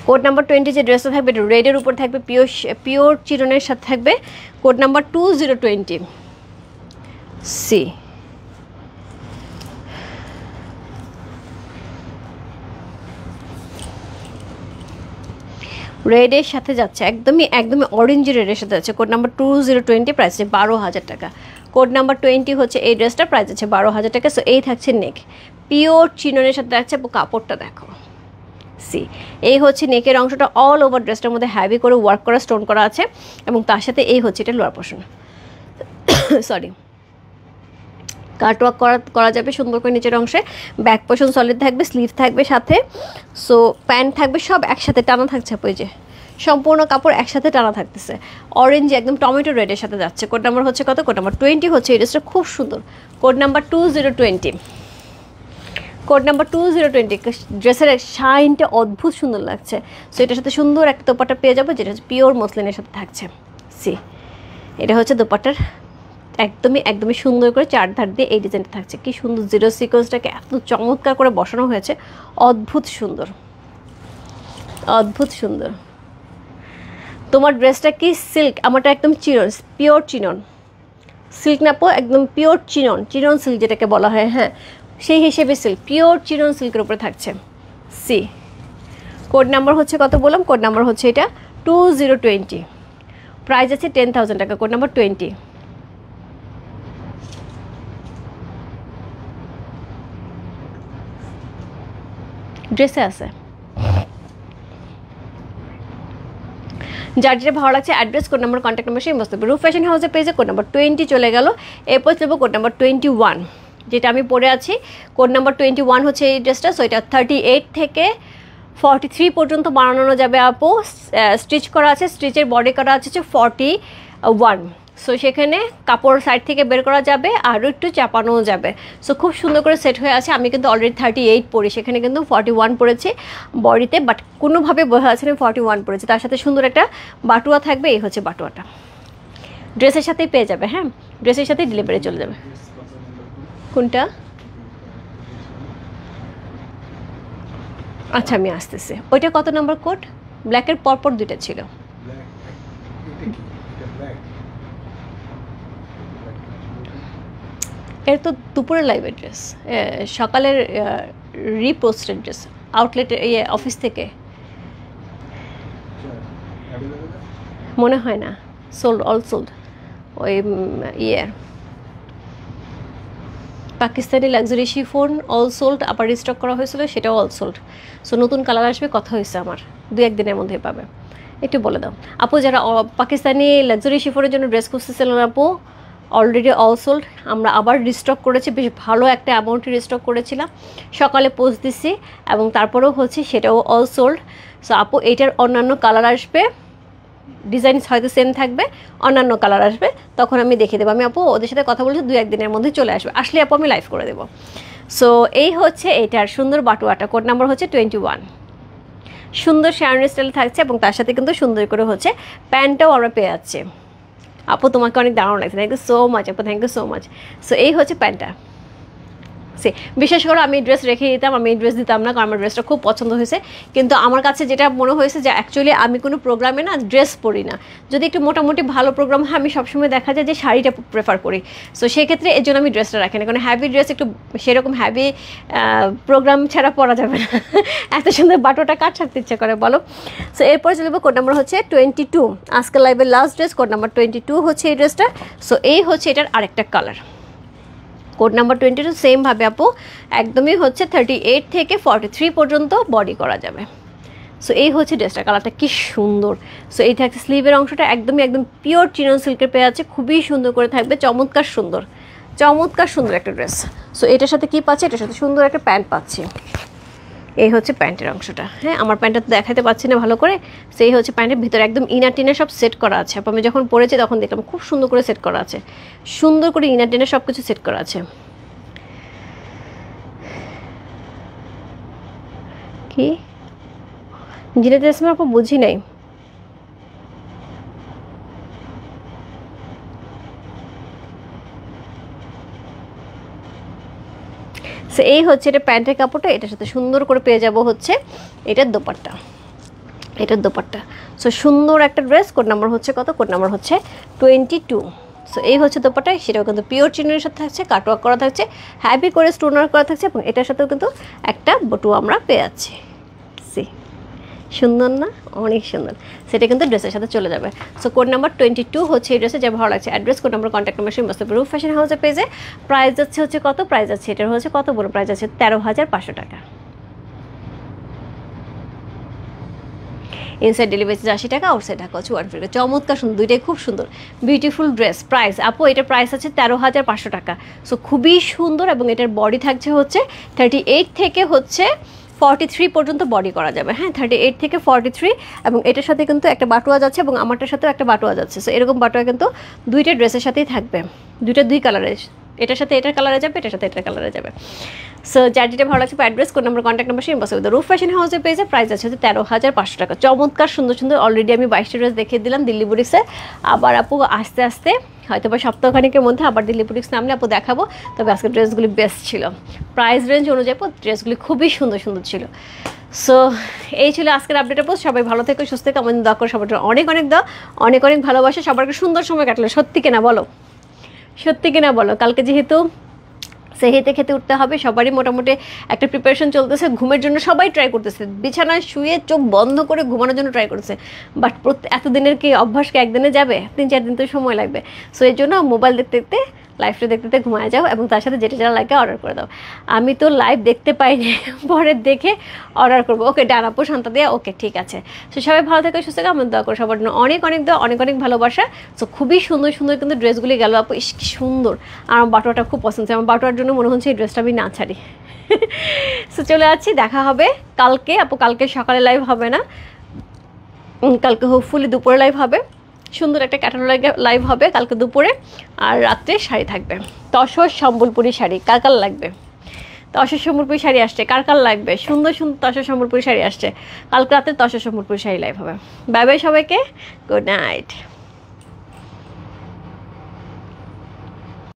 code number 20 যে ড্রেসটা থাকবে এটা রেডের উপর থাকবে, পিওর চিরনের সাথে থাকবে। কোড নাম্বার 2020, সি রেডের সাথে যাচ্ছে, একদমই একদমই অরেঞ্জ রেডের সাথে যাচ্ছে। কোড নাম্বার 2020, প্রাইস আছে 12,000 টাকা। কোড নাম্বার 20 হচ্ছে এই ড্রেসটা, প্রাইস আছে 12,000 টাকা। সো এই থাকছে নেক, পিওর চিননের সাথে থাকছে। কাপড়টা দেখো, সি এই হচ্ছে নেকের অংশটা, অল ওভার ড্রেসটার মধ্যে হ্যাভি করে ওয়ার্ক করা, স্টোন করা আছে, এবং তার সাথে এই হচ্ছে এটা লোয়ার পোর্শন, সরি কাটওয়ার্ক করা যাবে সুন্দর করে নিচের অংশে। ব্যাক পোর্শন সলিড থাকবে, স্লিভ থাকবে সাথে, সো প্যান্ট থাকবে, সব একসাথে টানা থাকছে। ওই যে সম্পূর্ণ কাপড় একসাথে টানা থাকতেছে, অরেঞ্জ একদম টমেটো রেডের সাথে যাচ্ছে। কোড নাম্বার হচ্ছে কত? কোড নাম্বার 20 হচ্ছে এই ড্রেসটা, খুব সুন্দর। Code number 2020, code number 2020। ড্রেসের শাইনটা অদ্ভুত সুন্দর লাগছে। সো এটার সাথে সুন্দর একটা দোপাট্টা পেয়ে যাবো, যেটা হচ্ছে পিওর মসলিনের সাথে থাকছে। সি এটা হচ্ছে দোপাট্টার, একদমই একদমই সুন্দর করে চার ধার দিয়ে এই ডিজাইনটা থাকছে। কি সুন্দর, জিরো সিকোয়েন্সটাকে এত চমৎকার করে বসানো হয়েছে, অদ্ভুত সুন্দর, অদ্ভুত সুন্দর। তোমার ড্রেসটা কি সিল্ক? আমারটা একদম চিনন, পিওর চিনন সিল্ক না পো, একদম পিওর চিনন, চিনন সিল্ক যেটাকে বলা হয়, হ্যাঁ সেই হিসেবে সিল্ক, পিওর চিনন সিল্কের উপরে থাকছে। সি কোড নাম্বার হচ্ছে কত বললাম? কোড নাম্বার হচ্ছে এটা 2020, প্রাইস আছে 10,000 টাকা। Code number 20। ড্রেসে আছে, যার যেটা ভালো লাগছে address, code number, contact number সেই বসতে হবে। রূপ ফ্যাশন হাউসের পেজে কোড নাম্বার 20 চলে গেল। এরপর চলবো কোড নাম্বার 21, যেটা আমি পরে আছি। কোড নাম্বার 21 হচ্ছে এই ড্রেসটা। সো এটা 38 থেকে 43 পর্যন্ত বানানো যাবে আপু। স্টিচ করা আছে, স্টিচের বডি করা আছে 41। সো সেখানে কাপড় সাইড থেকে বের করা যাবে, আরও একটু চাপানোও যাবে। সো খুব সুন্দর করে সেট হয়ে আছে। আমি কিন্তু অলরেডি 38 পরি, সেখানে কিন্তু 41 পরেছি বডিতে, বাট কোনোভাবে বোঝা যাচ্ছে না 41 পরেছি। তার সাথে সুন্দর একটা বাটুয়া থাকবে, এই হচ্ছে বাটুয়াটা, ড্রেসের সাথেই পেয়ে যাবে। হ্যাঁ ড্রেসের সাথেই ডেলিভারি চলে যাবে। কোনটা? আচ্ছা আমি আসতেছি। ওইটা কত নাম্বার কোড? ব্ল্যাকের পরপর দুইটা ছিল। এর তো দুপুরের লাইভের ড্রেস, সকালের রিপোস্টেড ড্রেস, আউটলেটের অফিস থেকে মনে হয় না। Sold, all sold. ওই Pakistani luxury chiffon all sold, আবার রিস্টক করা হয়েছিল, সেটাও অল সোল্ড। সো নতুন কালার আসবে, কথা হয়েছে আমার, 2-1 দিনের মধ্যে পাবে। একটু বলে দাও আপু, যারা পাকিস্তানি লাক্সারি শিফনের জন্য ড্রেস খুঁজতেছিলেন আপু, অলরেডি অল সোল্ড। আমরা আবার রিস্টক করেছি, বেশ ভালো একটা অ্যামাউন্টে রিস্টক করেছিলাম, সকালে পোস্ট দিছি, এবং তারপরেও হচ্ছে সেটাও অল সোল্ড। সো আপু এইটার অন্যান্য কালার আসবে, ডিজাইন হয়তো সেম থাকবে, অন্যান্য কালার আসবে, তখন আমি দেখে দেবো। আমি আপু ওদের সাথে কথা বলছি, 2-1 দিনের মধ্যে চলে আসবে, আসলে আপু আমি লাইভ করে দেবো। সো এই হচ্ছে এটার সুন্দর বাটুয়াটা। কোড নাম্বার হচ্ছে 21, সুন্দর শেয়ারনি স্টাইল থাকছে, এবং তার সাথে কিন্তু সুন্দর করে হচ্ছে প্যান্টটাও আমরা পেয়ে যাচ্ছি। আপু তোমাকে অনেক দারুণ লাগছে, থ্যাংক ইউ সো মাচ আপু, thank you so much. So এই হচ্ছে প্যান্টটা। সে বিশেষ করে আমি ড্রেস রেখে দিতাম, আমি এই ড্রেস দিতাম না, কারণ আমার ড্রেসটা খুব পছন্দ হয়েছে। কিন্তু আমার কাছে যেটা মনে হয়েছে যে অ্যাকচুয়ালি আমি কোনো প্রোগ্রামে না ড্রেস পরি না, যদি একটু মোটামুটি ভালো প্রোগ্রাম হয় আমি সবসময় দেখা যায় যে শাড়িটা প্রেফার করি। সো সেক্ষেত্রে এর জন্য আমি ড্রেসটা রাখি না, কারণ হ্যাভি ড্রেস একটু সেরকম হ্যাভি প্রোগ্রাম ছাড়া পরা যাবে না। এত সুন্দর বাটোটা কাট ছাড়তে ইচ্ছা করে বলো। সো এরপর চলে যাবো, কোড নাম্বার হচ্ছে 22, আজকাল লাইভের লাস্ট ড্রেস, কোড নাম্বার 22 হচ্ছে এই ড্রেসটা। সো এই হচ্ছে এটার আরেকটা কালার। কোড নাম্বার 22 সেমভাবে আপু একদমই হচ্ছে 38 থেকে 43 পর্যন্ত বডি করা যাবে। সো এই হচ্ছে ড্রেসটা, কালারটা কি সুন্দর। সো এই থাকছে স্লিভের অংশটা, একদমই একদম পিওর চিনন সিল্কের পেয়ে আছে, খুবই সুন্দর করে থাকবে, চমৎকার সুন্দর, চমৎকার সুন্দর একটা ড্রেস। সো এটার সাথে কি পাচ্ছি? এটার সাথে সুন্দর একটা প্যান্ট পাচ্ছি। এই হচ্ছে প্যান্টের অংশটা। হ্যাঁ আমার প্যান্টটা তো দেখাতে পাচ্ছি না ভালো করে। সেই হচ্ছে প্যান্টের ভিতরে একদম ইনার টিনার সব সেট করা আছে। আমি যখন পরেছি তখন দেখলাম খুব সুন্দর করে সেট করা আছে, সুন্দর করে ইনার টিনার সব কিছু সেট করা আছে। কি জিনে ড্রেস আপু বুঝি নাই। সো এই হচ্ছে এটা প্যান্টের কাপড়টা, এটার সাথে সুন্দর করে পেয়ে যাব হচ্ছে এটার দোপাট্টা, এটার দোপাট্টা। সো সুন্দর একটা ড্রেস। কোড নাম্বার হচ্ছে কত? কোড নাম্বার হচ্ছে 22। সো এই হচ্ছে দোপাট্টা, সেটাও কিন্তু পিওর চিনের সাথে থাকছে, কাটওয়ার্ক করা থাকছে, হ্যাভি করে স্টোন ওয়ার্ক করা থাকছে, এবং এটার সাথেও কিন্তু একটা বটু আমরা পেয়ে যাচ্ছি। সি সুন্দর না, অনেক সুন্দর। সেটা কিন্তু ড্রেসের সাথে চলে যাবে। সো কোড নাম্বার 22 হচ্ছে এই ড্রেসে, যা ভালো লাগছে address, code number, contact number সেই মস্ত রূপ ফ্যাশন হাউসের পেজে। প্রাইস যাচ্ছে হচ্ছে কত, প্রাইস আছে এটার হচ্ছে কত বড় প্রাইস আছে 13,500 টাকা। ইনসাইড ডেলিভারি 80 টাকা, আউটসাইড ঢাকা হচ্ছে 150 টাকা। চমৎকার সুন্দর, দুইটাই খুব সুন্দর, বিউটিফুল ড্রেস। প্রাইস আপু এটার প্রাইস আছে 13,500 টাকা। সো খুবই সুন্দর, এবং এটার বডি থাকছে হচ্ছে 38 থেকে হচ্ছে 43 পর্যন্ত বডি করা যাবে। হ্যাঁ, 38 থেকে 43, এবং এটার সাথে কিন্তু একটা বাটোয়া যাচ্ছে, এবং আমারটার সাথেও একটা বাটোয়া যাচ্ছে। সো এরকম বাটোয়া কিন্তু দুইটা ড্রেসের সাথেই থাকবে, দুই কালারের, এটার সাথে এটার কালারে যাবে, এটার সাথে এটার কালারে যাবে। সো যার যেটা ভালো লাগছে address, code number, contact number সেই বসে রূপ ফ্যাশন হাউসের পেজে। প্রাইস আছে 13,500 টাকা। চমৎকার সুন্দর সুন্দর অলরেডি আমি 22টা ড্রেস দেখিয়ে দিলাম দিল্লি বুটিক্সে। আবার আপু আস্তে আস্তে হয়তো বা সপ্তাহখানিকের মধ্যে আবার দিল্লি বুটিক্স নামলে আপু দেখাবো। তবে আজকে ড্রেসগুলি বেস্ট ছিল, প্রাইস রেঞ্জ অনুযায়ী ড্রেসগুলি খুবই সুন্দর সুন্দর ছিল। সো এই ছিল আজকের আপডেটের পোস্ট। সবাই ভালো থেকে সুস্থ থেকে আমাদের দোয়া করে, সবার অনেক অনেক দাও, অনেক অনেক ভালোবাসা। সবার সুন্দর সময় কাটলো, সত্যি কিনা বলো, সত্যি কিনা বলো। কালকে যেহেতু সেহেতে খেতে উঠতে হবে, সবারই মোটামুটি একটা প্রিপারেশন চলতেছে। ঘুমের জন্য সবাই ট্রাই করতেছে, বিছানায় শুয়ে চোখ বন্ধ করে ঘুমানোর জন্য ট্রাই করতেছে। বাট এতদিনের কি অভ্যাসকে একদিনে যাবে? 3-4 দিন তো সময় লাগবে। সো এর জন্য মোবাইল দেখতে দেখতে, লাইভটা দেখতে দেখতে ঘুমায় যাও, এবং তার সাথে যেটা যেটা লাগে অর্ডার করে দাও। আমি তো লাইভ দেখতে পাইনি, পরে দেখে অর্ডার করবো। ওকে ডান আপু, শান্তা দিয়া, ওকে ঠিক আছে। সো সবাই ভালো থেকে সুস্থ থেকে আমার দোয়া করো, সবার জন্য অনেক অনেক দোয়া, অনেক অনেক ভালোবাসা। সো খুবই সুন্দর সুন্দর কিন্তু ড্রেসগুলি গেল আপু, ইস কি সুন্দর। আর আমার বাটোয়াটা খুব পছন্দ, আমার বাটোয়ার জন্য মনে হচ্ছে এই ড্রেসটা আমি না ছাড়ি। সো চলে যাচ্ছি, দেখা হবে কালকে আপু। কালকে সকালে লাইভ হবে না, কালকে হোপফুলি দুপুরে লাইভ হবে। সুন্দর একটা ক্যাটালগ লাইভ হবে কালকে দুপুরে, আর রাত্রে শাড়ি থাকবে। তসর সম্বলপুরি শাড়ি কার কার লাগবে? তসর সম্বলপুরি শাড়ি আসছে, কার কার লাগবে? সুন্দর সুন্দর তসর সম্বলপুরি শাড়ি আসছে। কালকে রাতে তসর সম্বলপুরি শাড়ি লাইভ হবে। বাই বাই সবাইকে, গুড নাইট।